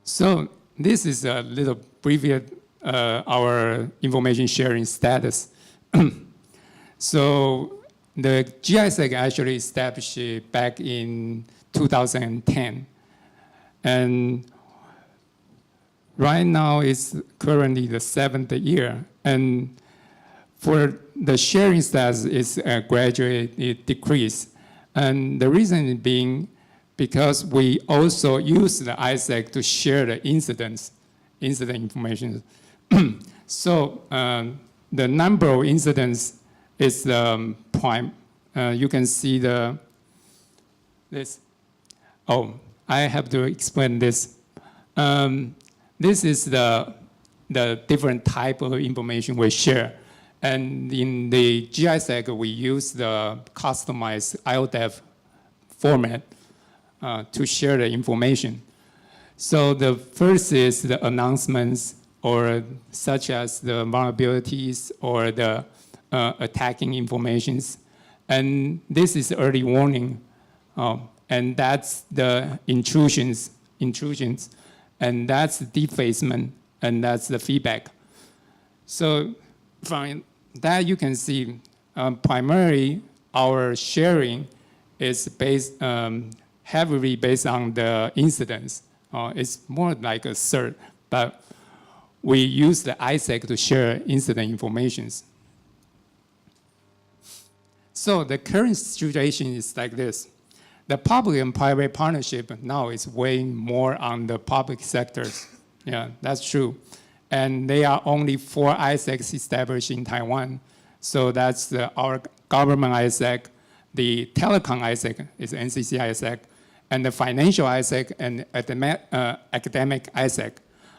So this is a little preview our information sharing status. So the GISEC actually established back in 2010. And right now it's currently the 7th year. And for the sharing status is gradually decreased. And the reason being because we also use the ISEC to share the incident information. So the number of incidents is prime. You can see this. Oh, I have to explain this. This is the different type of information we share. And in the GISEC, we use the customized IODEF format to share the information. So the first is the announcements, or such as the vulnerabilities or the attacking informations. And this is early warning. And that's the intrusions, and that's defacement, and that's the feedback. So from that you can see primarily our sharing is based heavily based on the incidents. It's more like a CERT, but we use the ISEC to share incident informations. So the current situation is like this. The public and private partnership now is weighing more on the public sectors. Yeah, that's true. And there are only 4 ISECs established in Taiwan. So that's our government ISEC, the telecom ISEC is NCC ISEC, and the financial ISEC and academic ISEC.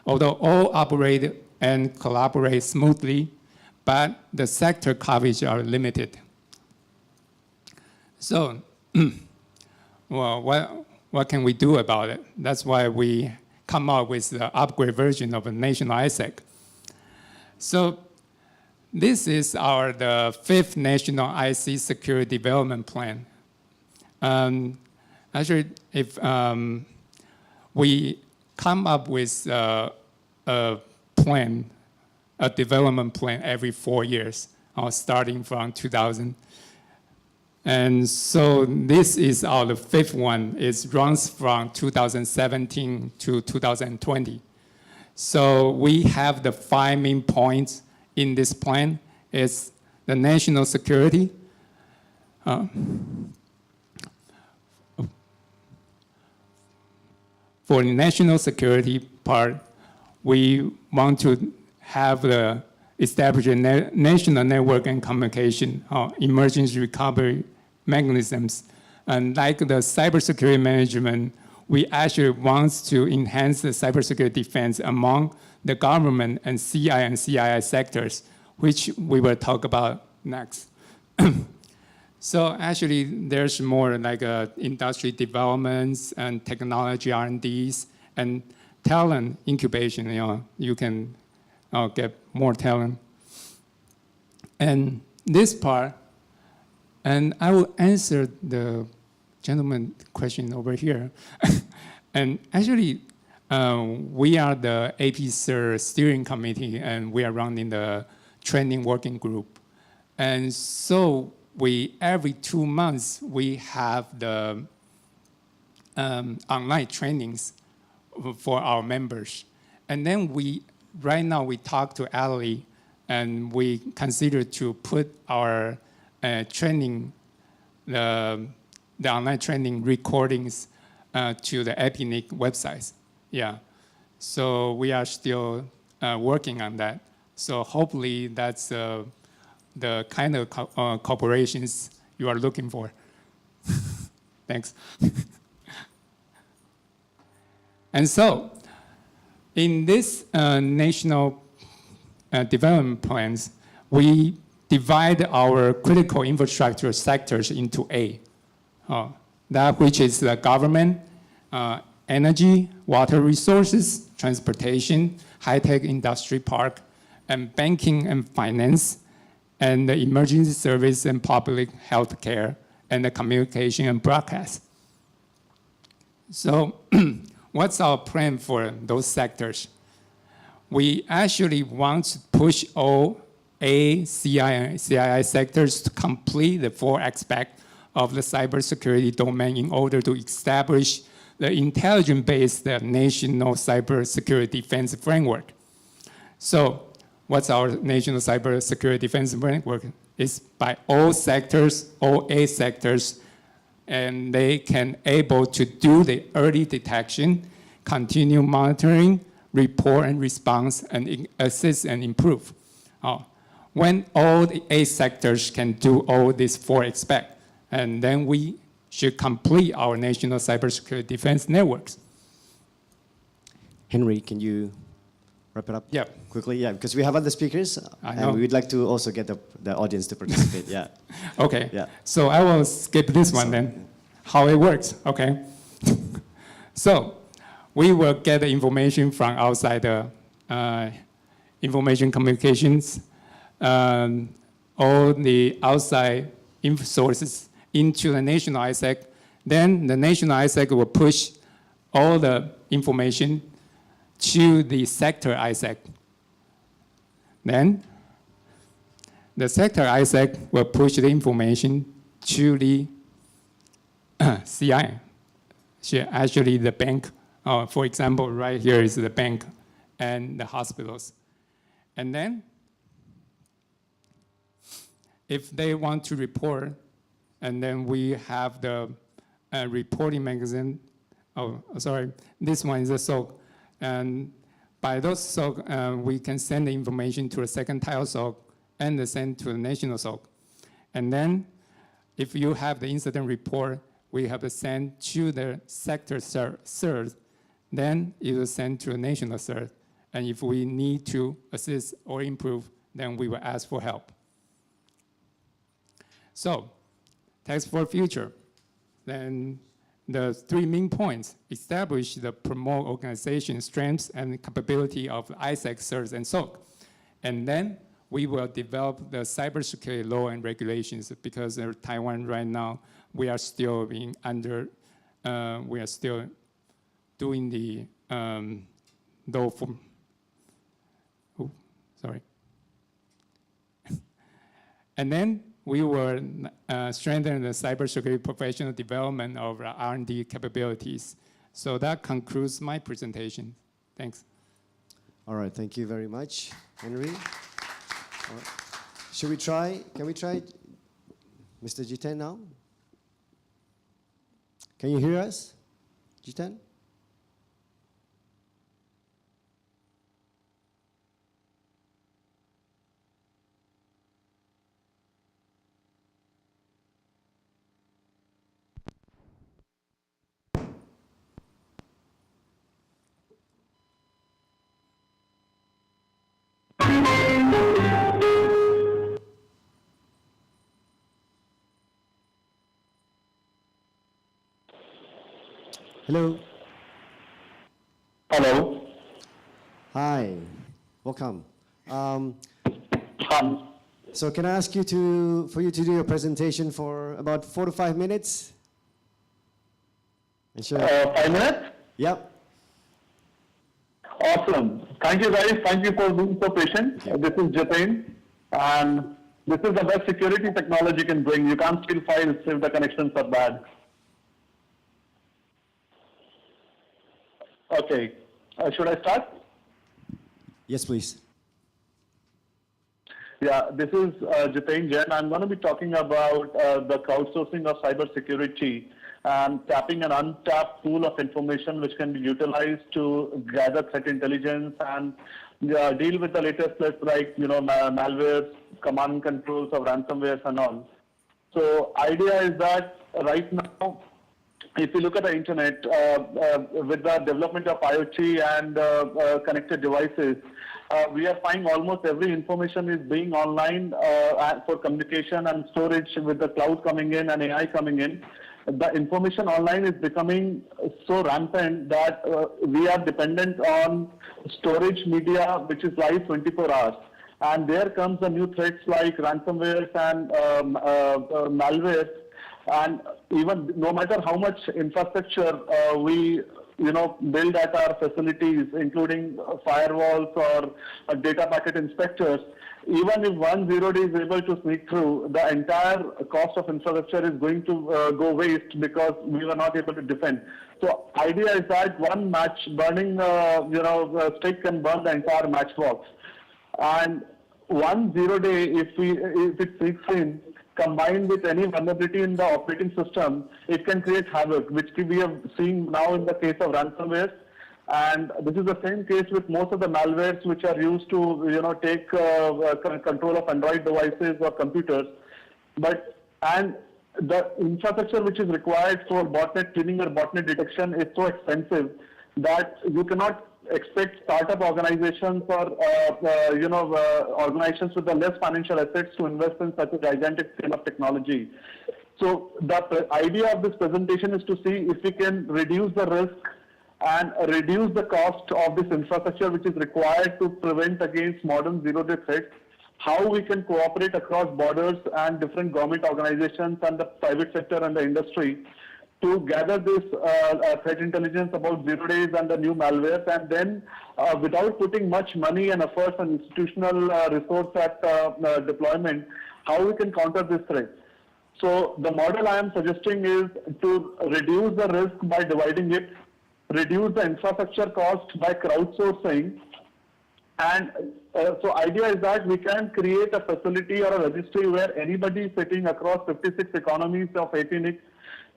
Although all operate and collaborate smoothly, but the sector coverage are limited. So, well, what can we do about it? That's why we come up with the upgrade version of a national ISEC. So this is the 5th National IC Security Development Plan. Actually, if we come up with a plan, a development plan every 4 years, starting from 2000. And so this is the 5th one. It runs from 2017 to 2020. So we have the 5 main points in this plan. It's the national security. For the national security part, we want to have establish a national network and communication, emergency recovery mechanisms. And like the cybersecurity management, we actually want to enhance the cybersecurity defense among the government and CI and CII sectors, which we will talk about next. So actually, there's more like industry developments and technology R&Ds and talent incubation. You can get more talent. And this part, and I will answer the gentleman question over here. And actually, we are the APCER steering committee, and we are running the training working group. And so every 2 months, we have the online trainings for our members. And then right now we talk to Ali, and we consider to put our training, the online training recordings to the APNIC websites. Yeah. So we are still working on that. So hopefully that's the kind of corporations you are looking for. Thanks. And so in this national development plans, we divide our critical infrastructure sectors into that which is the government, energy, water resources, transportation, high-tech industry park, and banking and finance, and the emergency service and public health care, and the communication and broadcast. So what's our plan for those sectors? We actually want to push all CI and CII sectors to complete the 4 aspects of the cybersecurity domain in order to establish the intelligence-based national cybersecurity defense framework. So what's our national cybersecurity defense framework? It's by all sectors, all 8 sectors, and they can able to do the early detection, continue monitoring, report and response, and assist and improve. When all the 8 sectors can do all these 4 aspects, and then we should complete our national cybersecurity defense networks. Henry, can you wrap it up quickly? Yeah, because we have other speakers, and we'd like to also get the audience to participate. Yeah. Okay. Yeah. So I will skip this one then. How it works, okay? So we will get the information from outside the information communications, all the outside sources into the national ISAC. Then the national ISAC will push all the information to the sector ISAC. Then the sector ISAC will push the information to the CI. Actually, the bank, for example, right here is the bank and the hospitals. And then if they want to report, and then we have the reporting mechanism. This one is a SOC. And by those SOC, we can send the information to a second tier SOC and send to the national SOC. And then if you have the incident report, we have to send to the sector CERT, then it will send to a national CERT. And if we need to assist or improve, then we will ask for help. So, Task for Future. Then the 3 main points: establish the promote organization strengths and capability of ISAC, CERT, and SOC. And then we will develop the cybersecurity law and regulations, because in Taiwan right now, we are still being we are still doing the law for, and then we will strengthen the cybersecurity professional development of R&D capabilities. So that concludes my presentation. Thanks. All right, thank you very much, Henry. All right. Should we try, can we try Mr. Jiten now? Can you hear us, Jiten? Hello. Hello. Hi. Welcome. Hi. So can I ask you for you to do your presentation for about 4 to 5 minutes? And sure. 5 minutes? Yep. Awesome. Thank you guys. Thank you for being so patient. This is Jatin, and this is the best security technology can bring. You can't steal files if the connections are bad. Okay. Should I start? Yes, please. Yeah, this is Jiten Jain. I'm going to be talking about the crowdsourcing of cybersecurity and tapping an untapped pool of information which can be utilized to gather threat intelligence and deal with the latest threats like malwares, command controls of ransomwares and all. So idea is that right now, if you look at the internet, with the development of IoT and connected devices, we are finding almost every information is being online for communication and storage with the cloud coming in and AI coming in. The information online is becoming so rampant that we are dependent on storage media which is live 24 hours. And there comes the new threats like ransomwares and malwares. And even no matter how much infrastructure we build at our facilities, including firewalls or data packet inspectors, even if 1 0 day is able to sneak through, the entire cost of infrastructure is going to go waste because we were not able to defend. So idea is that one match burning stick can burn the entire matchbox. And 1 0 day, if it sneaks in, combined with any vulnerability in the operating system, it can create havoc, which we have seen now in the case of ransomware. And this is the same case with most of the malwares which are used to take control of Android devices or computers. And the infrastructure which is required for botnet cleaning or botnet detection is so expensive that you cannot expect startup organizations or organizations with the less financial assets to invest in such a gigantic scale of technology. So the idea of this presentation is to see if we can reduce the risk and reduce the cost of this infrastructure which is required to prevent against modern zero-day threats, how we can cooperate across borders and different government organizations and the private sector and the industry to gather this threat intelligence about 0 days and the new malwares, and then without putting much money and efforts and institutional resource at deployment, how we can counter this threat. So the model I am suggesting is to reduce the risk by dividing it, reduce the infrastructure cost by crowdsourcing, and so idea is that we can create a facility or a registry where anybody sitting across 56 economies of APNIC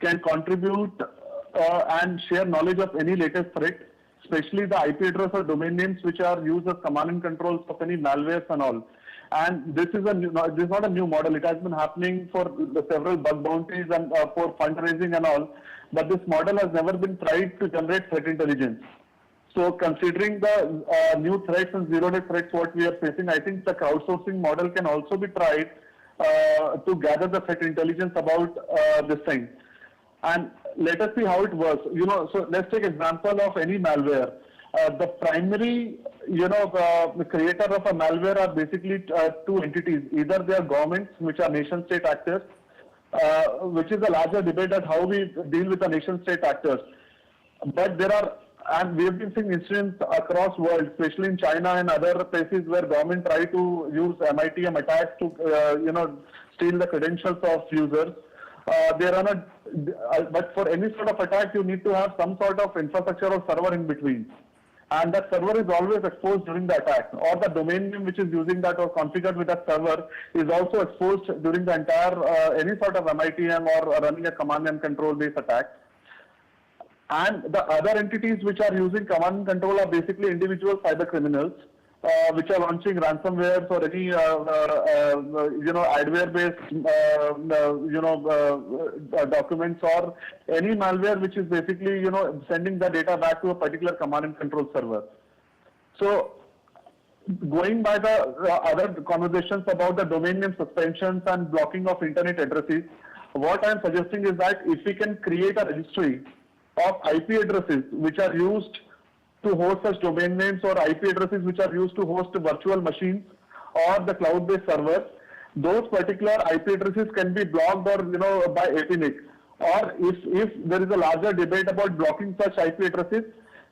can contribute and share knowledge of any latest threat, especially the IP address or domain names which are used as command and controls of any malwares and all. And this is not a new model. It has been happening for several bug bounties and for fundraising and all. But this model has never been tried to generate threat intelligence. So considering the new threats and zero-day threats what we are facing, I think the crowdsourcing model can also be tried to gather the threat intelligence about this thing. And let us see how it works. So let's take example of any malware. The primary, the creator of a malware are basically two entities. Either they are governments, which are nation-state actors, which is a larger debate at how we deal with the nation-state actors. But there are, and we have been seeing incidents across world, especially in China and other places where government try to use MITM attacks to, steal the credentials of users. But for any sort of attack, you need to have some sort of infrastructure or server in between. And that server is always exposed during the attack, or the domain name which is using that or configured with that server is also exposed during the entire, any sort of MITM or running a command and control based attack. And the other entities which are using command and control are basically individual cyber criminals, which are launching ransomwares or any, adware-based, documents, or any malware which is basically, sending the data back to a particular command and control server. So, going by the other conversations about the domain name suspensions and blocking of internet addresses, what I am suggesting is that if we can create a registry of IP addresses which are used to host such domain names, or IP addresses which are used to host virtual machines or the cloud-based servers, those particular IP addresses can be blocked or by APNIC. Or if there is a larger debate about blocking such IP addresses,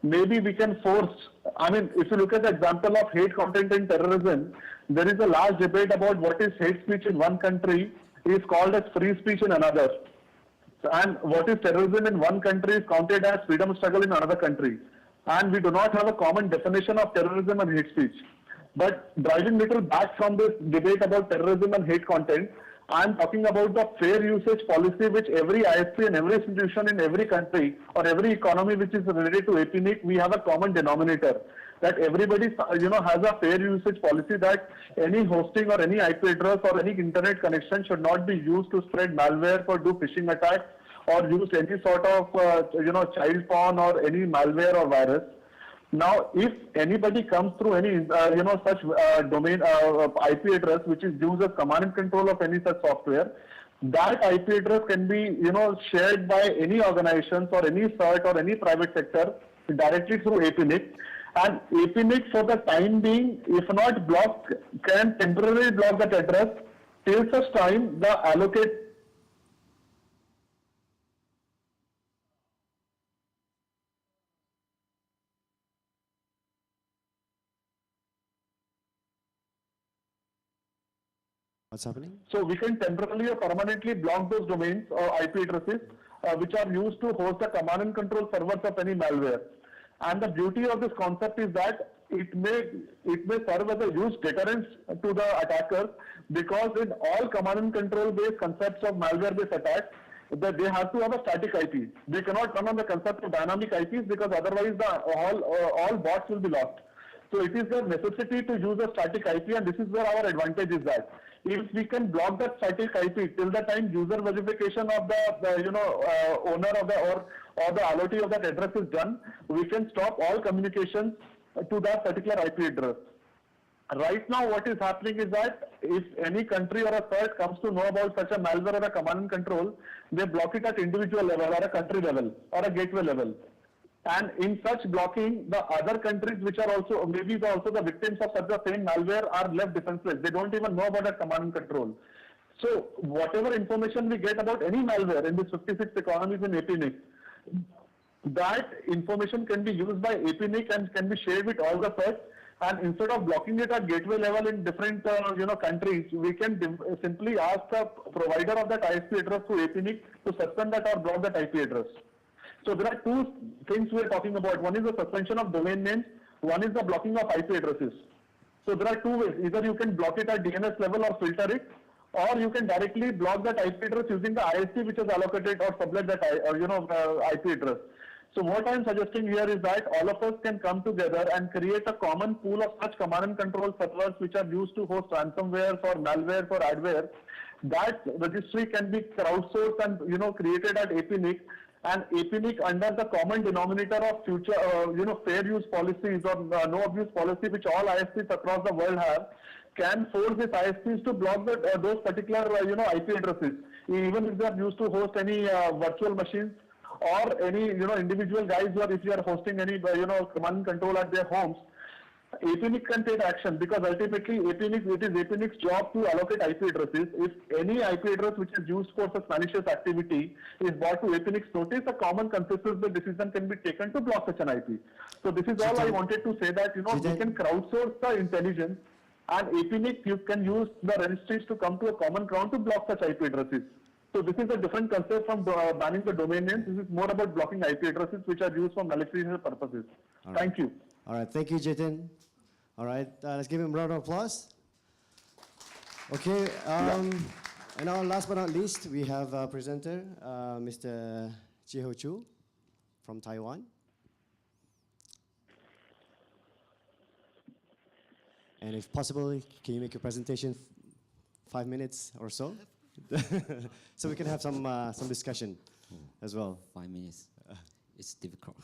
maybe we can force. I mean, if you look at the example of hate content and terrorism, there is a large debate about what is hate speech in one country is called as free speech in another, and what is terrorism in one country is counted as freedom struggle in another country. And we do not have a common definition of terrorism and hate speech. But driving little back from this debate about terrorism and hate content, I am talking about the fair usage policy which every ISP and every institution in every country or every economy which is related to APNIC, we have a common denominator. That everybody has a fair usage policy that any hosting or any IP address or any internet connection should not be used to spread malware or do phishing attacks or use any sort of child porn or any malware or virus. Now, if anybody comes through any such domain IP address which is used as command and control of any such software, that IP address can be shared by any organizations or any CERT or any private sector directly through APNIC. And APNIC for the time being, if not blocked, can temporarily block that address till such time the allocate. What's happening? So we can temporarily or permanently block those domains or IP addresses which are used to host the command and control servers of any malware. And the beauty of this concept is that it may serve as a huge deterrent to the attackers, because in all command and control based concepts of malware based attacks, that they have to have a static IP. They cannot run on the concept of dynamic IPs, because otherwise all bots will be lost. So it is a necessity to use a static IP, and this is where our advantage is that if we can block that static IP till the time user verification of the owner of the or the allotee of that address is done, we can stop all communications to that particular IP address. Right now, what is happening is that if any country or a CERT comes to know about such a malware or a command and control, they block it at individual level or a country level or a gateway level. And in such blocking, the other countries which are also maybe also the victims of such the same malware are left defenseless. They don't even know about that command and control. So whatever information we get about any malware in these 56 economies in APNIC, that information can be used by APNIC and can be shared with all the CERTs. And instead of blocking it at gateway level in different countries, we can simply ask the provider of that ISP address to APNIC to suspend that or block that IP address. So there are two things we are talking about. One is the suspension of domain names. One is the blocking of IP addresses. So there are two ways. Either you can block it at DNS level or filter it, or you can directly block that IP address using the ISP which is allocated or sublet that IP address. So what I am suggesting here is that all of us can come together and create a common pool of such command and control servers which are used to host ransomware, for malware, for adware. That registry can be crowdsourced and created at APNIC. And APNIC, under the common denominator of future, fair use policies or no abuse policy, which all ISPs across the world have, can force these ISPs to block those particular, IP addresses, even if they are used to host any virtual machines or any, individual guys who are, if you are hosting any, command and control at their homes. APNIC can take action, because ultimately it is APNIC's job to allocate IP addresses. If any IP address which is used for such malicious activity is brought to APNIC's notice, a common consensus decision can be taken to block such an IP. So this is all I wanted to say, that we can crowdsource the intelligence, and APNIC can use the registries to come to a common ground to block such IP addresses. So this is a different concept from banning the domain names. This is more about blocking IP addresses which are used for malicious purposes. Thank you. All right, thank you, Jitin. All right, let's give him a round of applause. Okay, and now last but not least, we have a presenter, Mr. Jiho Chu from Taiwan. And if possible, can you make your presentation 5 minutes or so? So we can have some discussion as well. 5 minutes. It's difficult.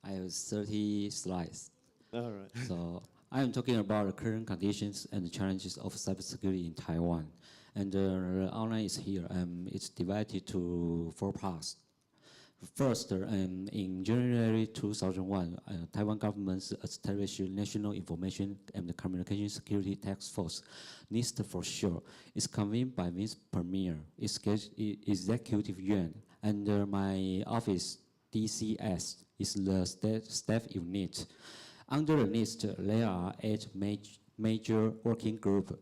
I have 30 slides. All right. So I am talking about the current conditions and the challenges of cybersecurity in Taiwan. And the outline is here. It's divided to 4 parts. First, in January 2001, Taiwan government established National Information and Communication Security Task Force, NIST for short. It's convened by Vice Premier, Executive Yuan, and my office, DCS, is the staff unit. Under the NIST, there are 8 major working groups.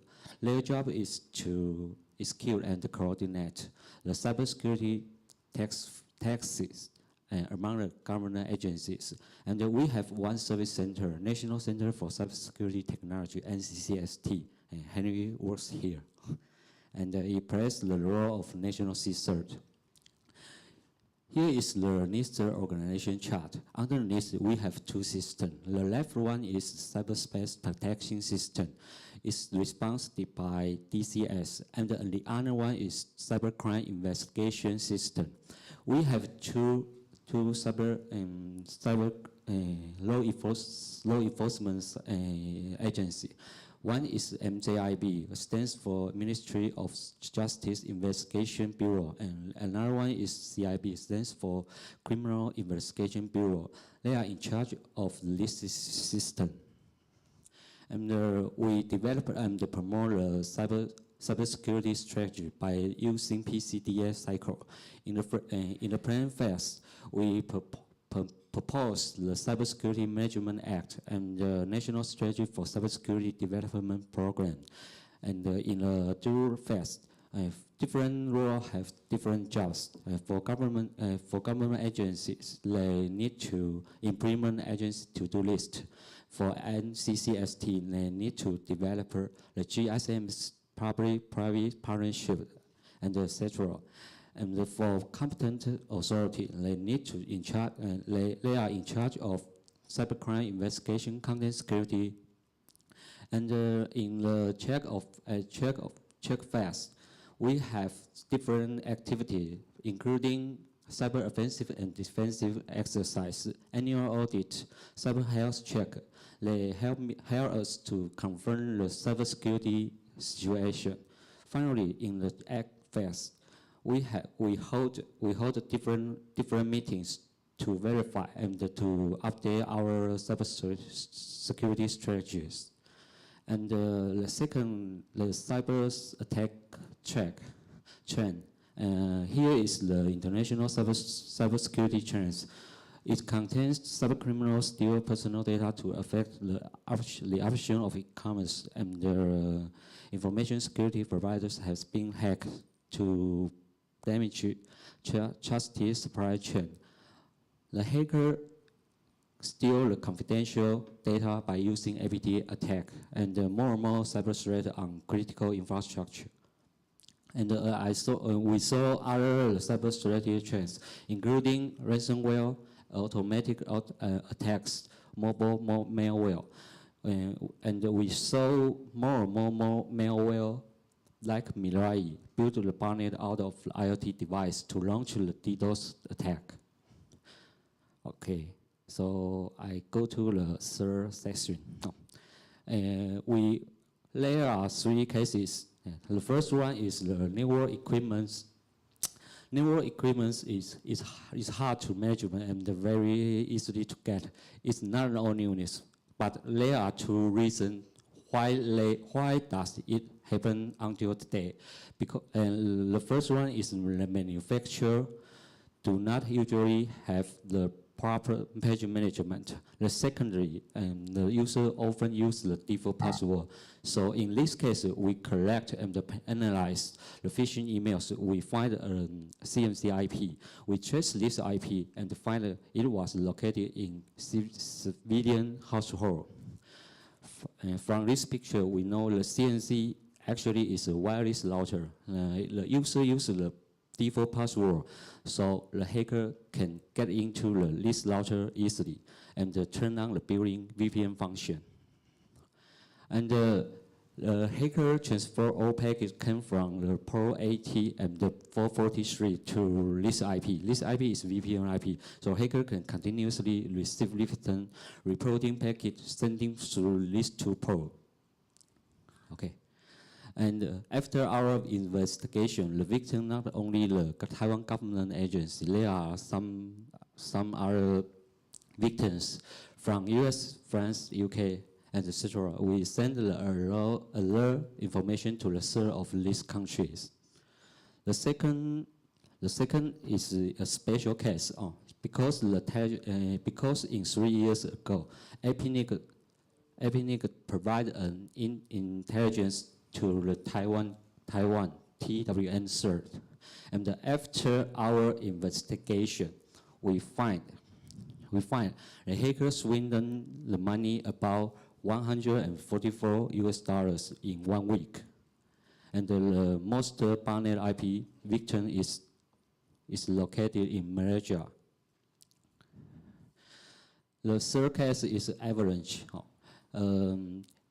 Their job is to execute and coordinate the cybersecurity taxes among the government agencies. And we have one service center, National Center for Cybersecurity Technology, NCCST. And Henry works here. And he plays the role of National CSIRT. Here is the NIST organization chart. Under NIST, we have 2 systems. The left one is cyberspace protection system. It's responsible by DCS, and the other one is cybercrime investigation system. We have two cyber law enforcement agency. One is MJIB, stands for Ministry of Justice Investigation Bureau, and another one is CIB, stands for Criminal Investigation Bureau. They are in charge of this system. And we develop and promote the cybersecurity strategy by using PCDS cycle. In the plan phase, we propose the Cybersecurity Management Act and the National Strategy for Cybersecurity Development Program. And in the dual phase, different roles have different jobs. For government agencies, they need to implement agency to-do list. For NCCST, they need to develop the GSM public-private partnership, and etc. And for competent authority, they need to they are in charge of cybercrime investigation, content security, and in the check phase, we have different activities, including cyber offensive and defensive exercise, annual audit, cyber health check. They help us to confirm the cybersecurity situation. Finally, in the act phase, we hold different meetings to verify and to update our cybersecurity strategies. And the second, the cyber attack trend. Here is the international cybersecurity trends. It contains cybercriminals steal personal data to affect the operation of e-commerce, and the information security providers has been hacked to damage trusted supply chain. The hacker steal the confidential data by using APT attack, and more cyber threats on critical infrastructure. And we saw other cyber security trends, including ransomware, automatic attacks, mobile malware. And we saw more malware like Mirai built the bonnet out of IoT device to launch the DDoS attack. Okay, so I go to the third section. There are 3 cases. The first one is the network equipment. Network equipment is hard to measure and very easily to get. It's not all newness, but there are 2 reasons why does it happen until today. Because the first one is the manufacturer do not usually have the proper page management. The secondary, the user often use the default password. So in this case, we collect and analyze the phishing emails. We find a CMC IP. We trace this IP and find it was located in civilian household. From this picture, we know the CNC actually is a wireless router. The user uses the default password, so the hacker can get into this router easily and turn on the built-in VPN function. And the hacker transfer all packets came from the port 80 and the 443 to this IP. This IP is VPN IP, so hacker can continuously receive written reporting packets sending through these 2 ports. Okay. And after our investigation, the victim not only the Taiwan government agency, there are some other victims from US, France, UK, and etc. We send the alert information to the third of these countries. The second is a special case. Because in 3 years ago, APNIC provided an intelligence to the Taiwan TWN CERT. And after our investigation, we find the hacker swindled the money about $144 in 1 week. And the most botnet IP victim is located in Malaysia. The third case is Avalanche.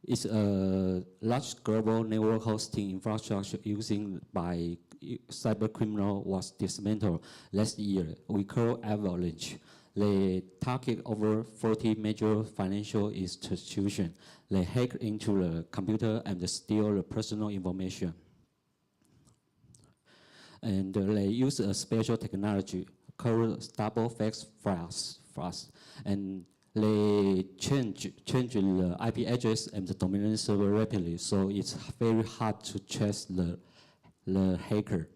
It's a large global network hosting infrastructure using by cybercriminal was dismantled last year. We call Avalanche. They target over 40 major financial institutions. They hack into the computer and steal the personal information. And they use a special technology called double fax flash. And they change the IP address and the domain server rapidly, so it's very hard to trace the hacker.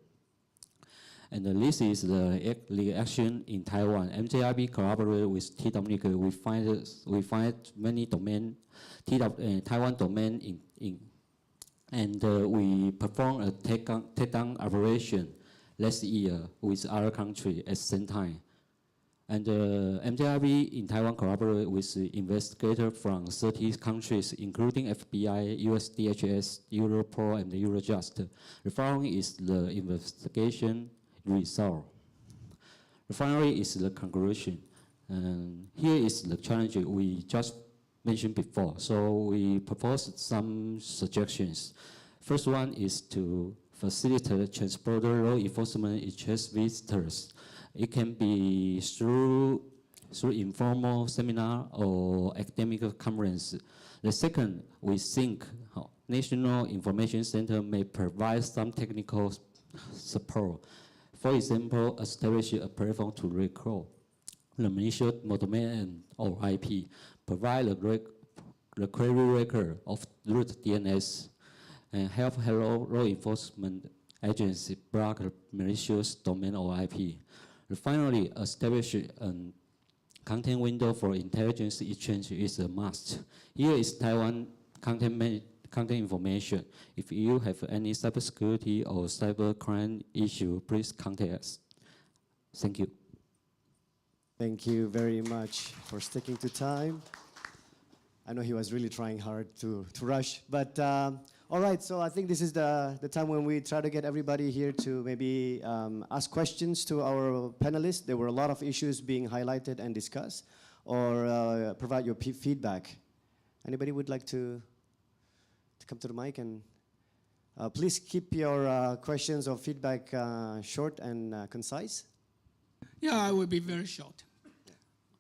And this is the action in Taiwan. MJIB collaborated with TWNIC. We find many Taiwan domain and we perform a takedown operation last year with other countries at the same time. And MJIB in Taiwan collaborated with investigators from 30 countries, including FBI, US DHS, Europol, and Eurojust. The following is the investigation result. The finally is the conclusion. And here is the challenge we just mentioned before. So we proposed some suggestions. First one is to facilitate transborder law enforcement interest visitors. It can be through informal seminar or academic conference. The second, we think National Information Center may provide some technical support. For example, establish a platform to record the malicious domain or IP, provide the query record of root DNS, and help law enforcement agency block the malicious domain or IP. Finally, establish a content window for intelligence exchange is a must. Here is Taiwan content information. If you have any cybersecurity or cybercrime issue, please contact us. Thank you. Thank you very much for sticking to time. I know he was really trying hard to rush, but all right, so I think this is the time when we try to get everybody here to maybe ask questions to our panelists. There were a lot of issues being highlighted and discussed, or provide your feedback. Anybody would like to come to the mic? And please keep your questions or feedback short and concise. Yeah, I will be very short.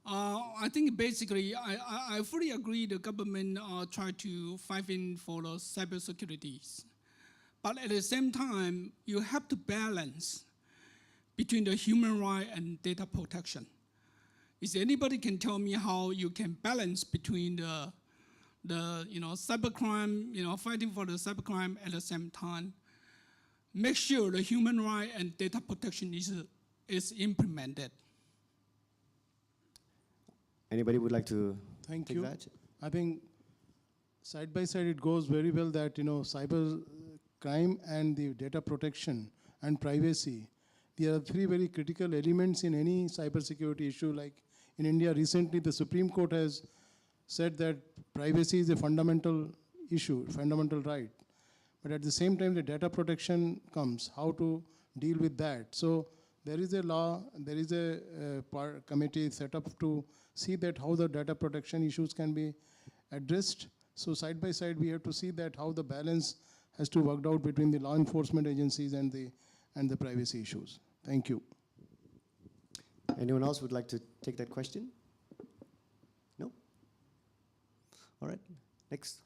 I think basically, I fully agree the government try to fight in for the cybersecurity. But at the same time, you have to balance between the human right and data protection. Is anybody can tell me how you can balance between the cybercrime, fighting for the cybercrime at the same time, make sure the human right and data protection is implemented? Anybody would like to Thank take you. that? I think side by side it goes very well that cyber crime and the data protection and privacy, there are three very critical elements in any cybersecurity issue. Like in India recently, the Supreme Court has said that privacy is a fundamental issue, fundamental right. But at the same time, the data protection comes, how to deal with that. So there is a law, there is a committee set up to see that how the data protection issues can be addressed. So side by side, we have to see that how the balance has to work out between the law enforcement agencies and the privacy issues. Thank you. Anyone else would like to take that question? No? All right. Next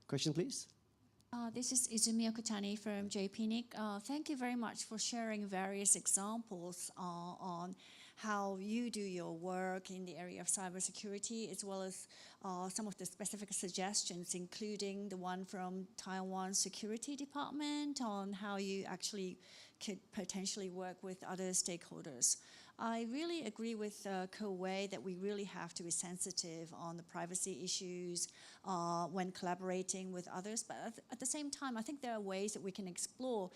question, please. This is Izumi Okutani from APNIC. Thank you very much for sharing various examples on how you do your work in the area of cybersecurity, as well as some of the specific suggestions, including the one from Taiwan Security Department on how you actually could potentially work with other stakeholders. I really agree with Ko-Wei that we really have to be sensitive on the privacy issues when collaborating with others. But at the same time, I think there are ways that we can explore,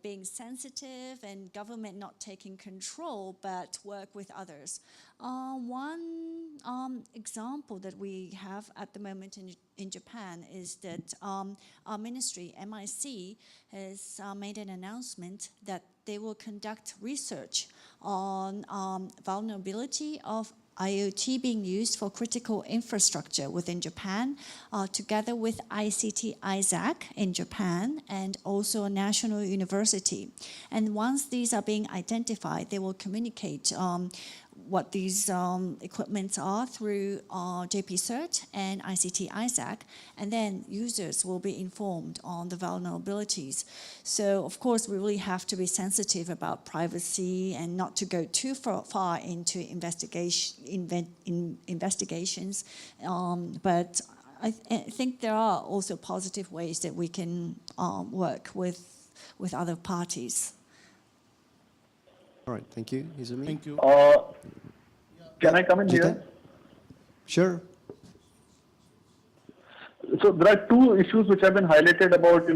being sensitive and government not taking control, but work with others. One example that we have at the moment in Japan is that our ministry, MIC, has made an announcement that they will conduct research on vulnerability of IoT being used for critical infrastructure within Japan, together with ICT ISAC in Japan and also a national university. And once these are being identified, they will communicate what these equipments are through JP-CERT and ICT ISAC, and then users will be informed on the vulnerabilities. So of course we really have to be sensitive about privacy and not to go too far into investigations, but I think there are also positive ways that we can work with other parties. All right, thank you, Izumi. Thank you. Can I come in here? Sure. So there are two issues which have been highlighted about,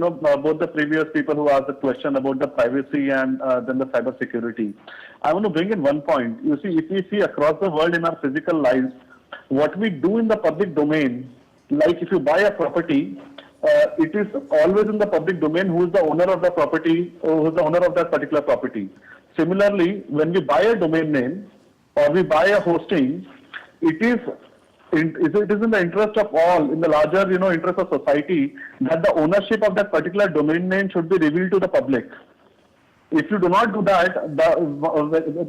both the previous people who asked the question about the privacy and then the cyber security. I want to bring in one point. You see, if we see across the world in our physical lives, what we do in the public domain, like if you buy a property, it is always in the public domain who is the owner of the property, or who is the owner of that particular property. Similarly, when we buy a domain name or we buy a hosting, it is in the interest of all, in the larger interest of society, that the ownership of that particular domain name should be revealed to the public. If you do not do that,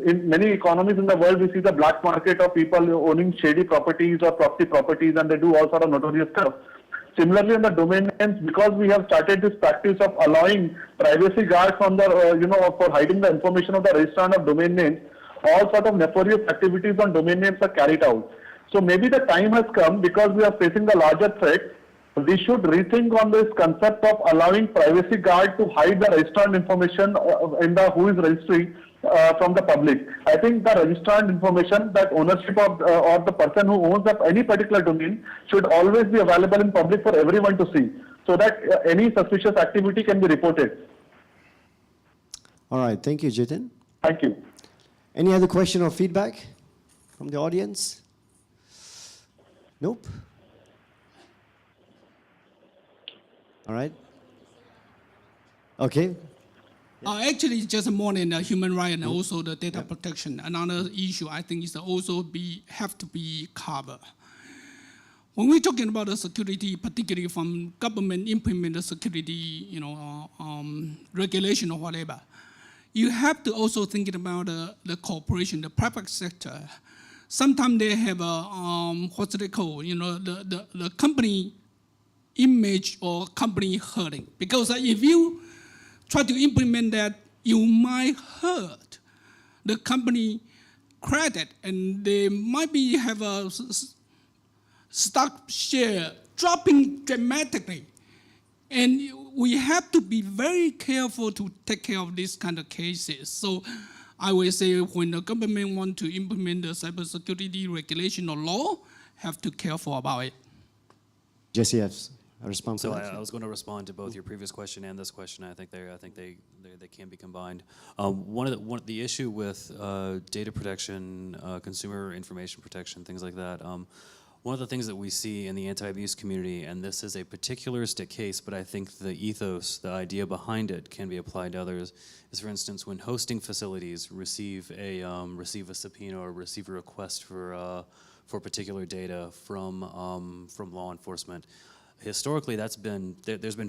in many economies in the world, we see the black market of people owning shady properties or proxy properties, and they do all sort of notorious stuff. Similarly, in the domain names, because we have started this practice of allowing privacy guards on the, for hiding the information of the registrant of domain names, all sort of nefarious activities on domain names are carried out. So maybe the time has come, because we are facing the larger threat, we should rethink on this concept of allowing privacy guard to hide the registrant information in the who is registering from the public. I think the registrant information, that ownership of or the person who owns any particular domain should always be available in public for everyone to see, so that any suspicious activity can be reported. All right, thank you, Jitin. Thank you. Any other question or feedback from the audience? Nope. All right. Okay. Actually, just more than human rights and also the data protection. Another issue I think is also have to be covered. When we're talking about the security, particularly from government implement the security, regulation or whatever, you have to also think about the corporation, the private sector. Sometimes they have what they call, the company image or company hurting. Because if you try to implement that, you might hurt the company credit, and they might have a stock share dropping dramatically. And we have to be very careful to take care of these kind of cases. So I will say when the government want to implement the cybersecurity regulation or law, have to careful about it. Jesse has a response. So I was going to respond to both your previous question and this question. I think they can be combined. The issue with data protection, consumer information protection, things like that. One of the things that we see in the anti-abuse community, and this is a particularistic case, but I think the ethos, the idea behind it, can be applied to others, is, for instance, when hosting facilities receive a subpoena or receive a request for particular data from law enforcement. Historically, there's been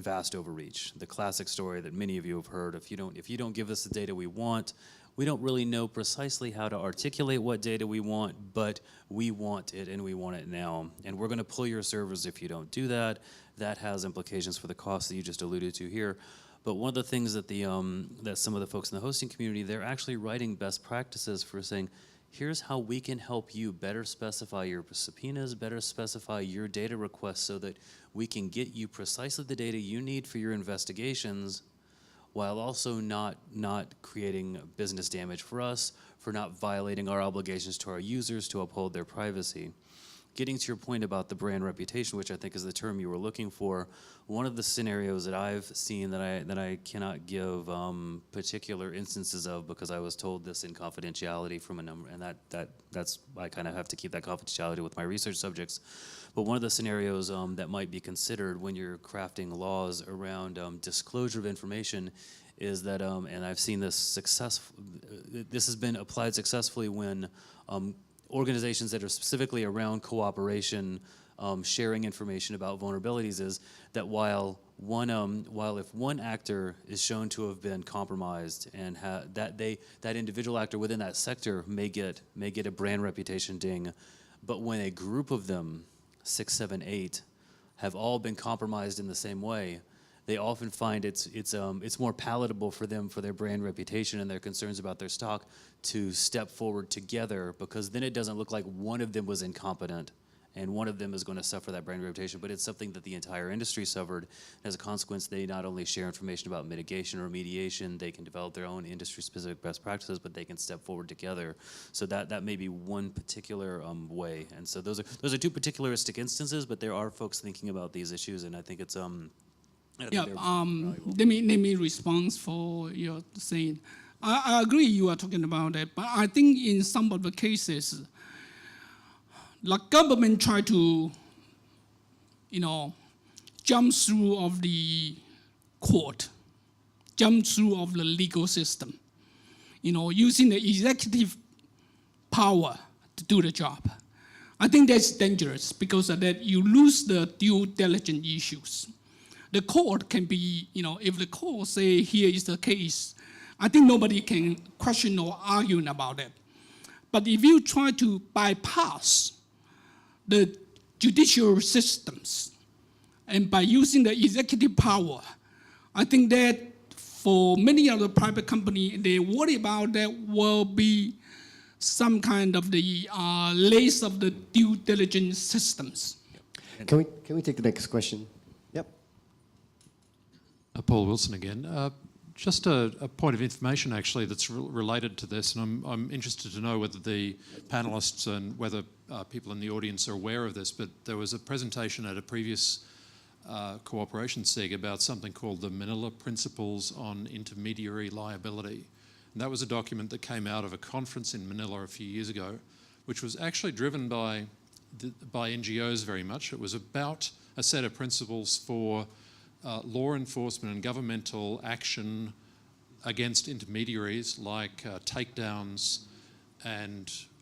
vast overreach. The classic story that many of you have heard: if you don't give us the data we want, we don't really know precisely how to articulate what data we want, but we want it and we want it now. And we're going to pull your servers if you don't do that. That has implications for the costs that you just alluded to here. But one of the things that that some of the folks in the hosting community, they're actually writing best practices for saying, here's how we can help you better specify your subpoenas, better specify your data requests so that we can get you precisely the data you need for your investigations, while also not creating business damage for us, for not violating our obligations to our users to uphold their privacy. Getting to your point about the brand reputation, which I think is the term you were looking for, one of the scenarios that I've seen that I cannot give particular instances of because I was told this in confidentiality from a number, and that's I kind of have to keep that confidentiality with my research subjects. But one of the scenarios that might be considered when you're crafting laws around disclosure of information is that, and I've seen this this has been applied successfully when organizations that are specifically around cooperation, sharing information about vulnerabilities, is that while if one actor is shown to have been compromised and that individual actor within that sector may get a brand reputation ding, but when a group of them, 6, 7, 8, have all been compromised in the same way, they often find it's more palatable for them, for their brand reputation and their concerns about their stock, to step forward together, because then it doesn't look like one of them was incompetent and one of them is going to suffer that brand reputation, but it's something that the entire industry suffered. As a consequence, they not only share information about mitigation or remediation, they can develop their own industry-specific best practices, but they can step forward together. So that may be one particular way. And so those are two particularistic instances, but there are folks thinking about these issues, and I think it's let me respond for your saying. I agree you are talking about that, but I think in some of the cases, the government try to, jump through of the court, jump through of the legal system, using the executive power to do the job. I think that's dangerous because of that you lose the due diligence issues. The court can be, if the court say here is the case, I think nobody can question or argue about it. But if you try to bypass the judicial systems and by using the executive power, I think that for many of the private companies, they worry about that will be some kind of the lace of the due diligence systems. Can we take the next question? Yep. Paul Wilson again. Just a point of information actually that's related to this, and I'm interested to know whether the panelists and whether people in the audience are aware of this, but there was a presentation at a previous cooperation SIG about something called the Manila Principles on Intermediary Liability. And that was a document that came out of a conference in Manila a few years ago, which was actually driven by NGOs very much. It was about a set of principles for law enforcement and governmental action against intermediaries like takedowns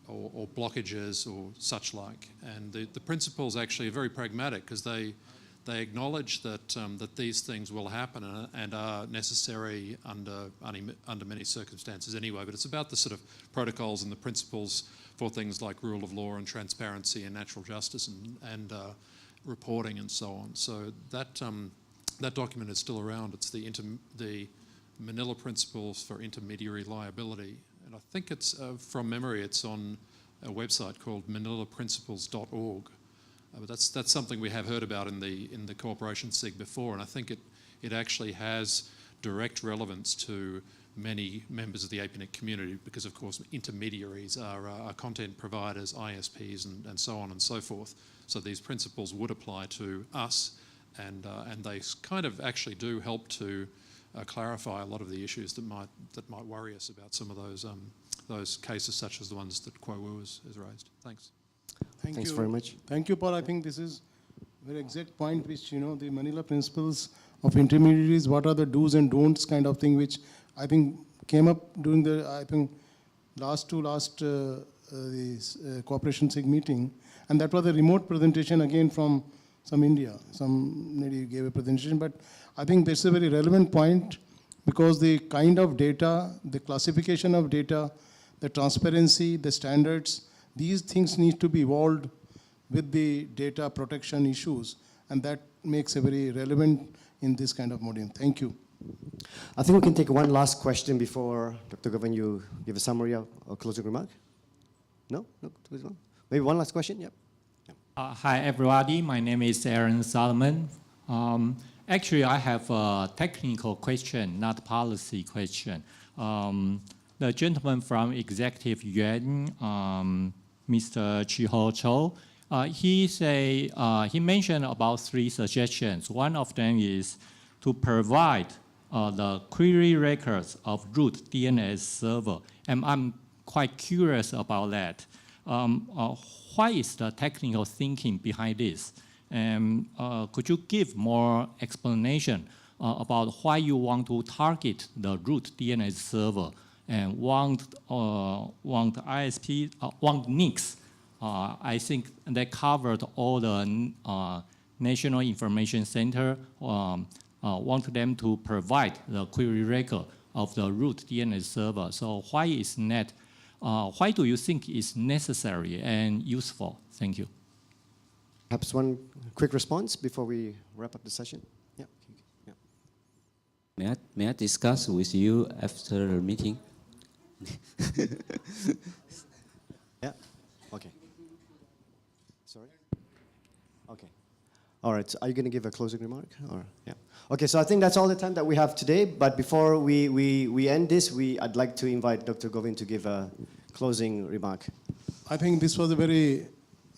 or blockages or such like. And the principles actually are very pragmatic because they acknowledge that these things will happen and are necessary under many circumstances anyway. But it's about the sort of protocols and the principles for things like rule of law and transparency and natural justice and reporting and so on. So that document is still around. It's the Manila Principles for Intermediary Liability. And I think it's, from memory, it's on a website called manilaprinciples.org. But that's something we have heard about in the cooperation SIG before, and I think it actually has direct relevance to many members of the APNIC community because, of course, intermediaries are content providers, ISPs, and so on and so forth. So these principles would apply to us. And they kind of actually do help to clarify a lot of the issues that might worry us about some of those cases, such as the ones that Kuo Wu has raised. Thanks. Thanks very much. Thank you, Paul. I think this is a very exact point, which the Manila Principles of Intermediaries. What are the do's and don'ts kind of thing, which I think came up during the last cooperation SIG meeting, and that was a remote presentation again from some India. Some lady gave a presentation, but I think that's a very relevant point because the kind of data, the classification of data, the transparency, the standards, these things need to be evolved with the data protection issues, and that makes it very relevant in this kind of module. Thank you. I think we can take one last question before Dr. Govind, you give a summary or closing remark. No? No? Maybe one last question? Yep. Hi, everybody. My name is Aaron Solomon. Actually, I have a technical question, not policy question. The gentleman from Executive Yuan, Mr. Chi-Ho Cho, he mentioned about 3 suggestions. One of them is to provide the query records of root DNS server, and I'm quite curious about that. What is the technical thinking behind this? And could you give more explanation about why you want to target the root DNS server and want ISP, want NICs? I think they covered all the National Information Center, want them to provide the query record of the root DNS server. So why is net? Why do you think it's necessary and useful? Thank you. Perhaps one quick response before we wrap up the session. Yeah. May I discuss with you after the meeting? Yeah. Okay. Sorry. Okay. All right. So are you going to give a closing remark? Or yeah. Okay. So I think that's all the time that we have today. But before we end this, I'd like to invite Dr. Govind to give a closing remark. I think this was a very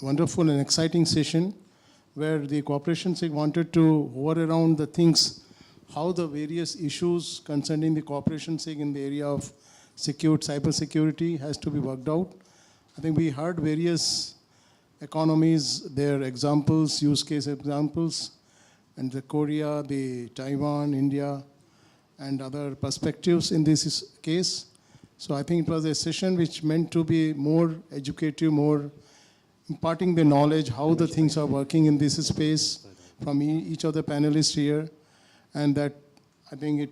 wonderful and exciting session where the cooperation SIG wanted to hover around the things, how the various issues concerning the cooperation SIG in the area of cyber security has to be worked out. I think we heard various economies, their examples, use case examples, and the Korea, the Taiwan, India, and other perspectives in this case. So I think it was a session which meant to be more educative, more imparting the knowledge, how the things are working in this space from each of the panelists here. And that I think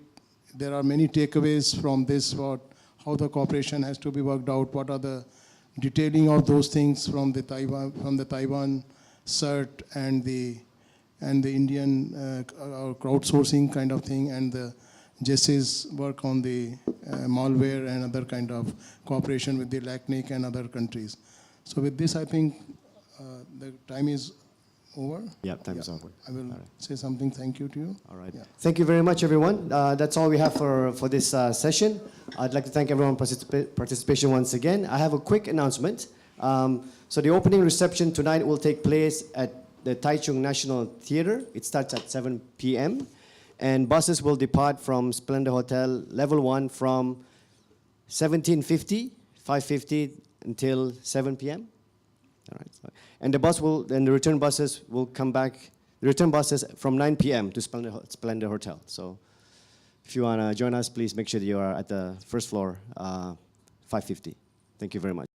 there are many takeaways from this, how the cooperation has to be worked out, what are the detailing of those things from the Taiwan CERT and the Indian crowdsourcing kind of thing, and the Jesse's work on the malware and other kind of cooperation with the APNIC and other countries. So with this, I think the time is over. Yeah, time is over. I will say something. Thank you to you. All right. Yeah. Thank you very much, everyone. That's all we have for this session. I'd like to thank everyone for participation once again. I have a quick announcement. So the opening reception tonight will take place at the Taichung National Theater. It starts at 7 p.m. And buses will depart from Splendor Hotel Level 1 from 17:50, 5:50 until 7 p.m. All right. And the return buses will come back. The return buses from 9 p.m. to Splendor Hotel. So if you want to join us, please make sure that you are at the first floor, 5:50. Thank you very much.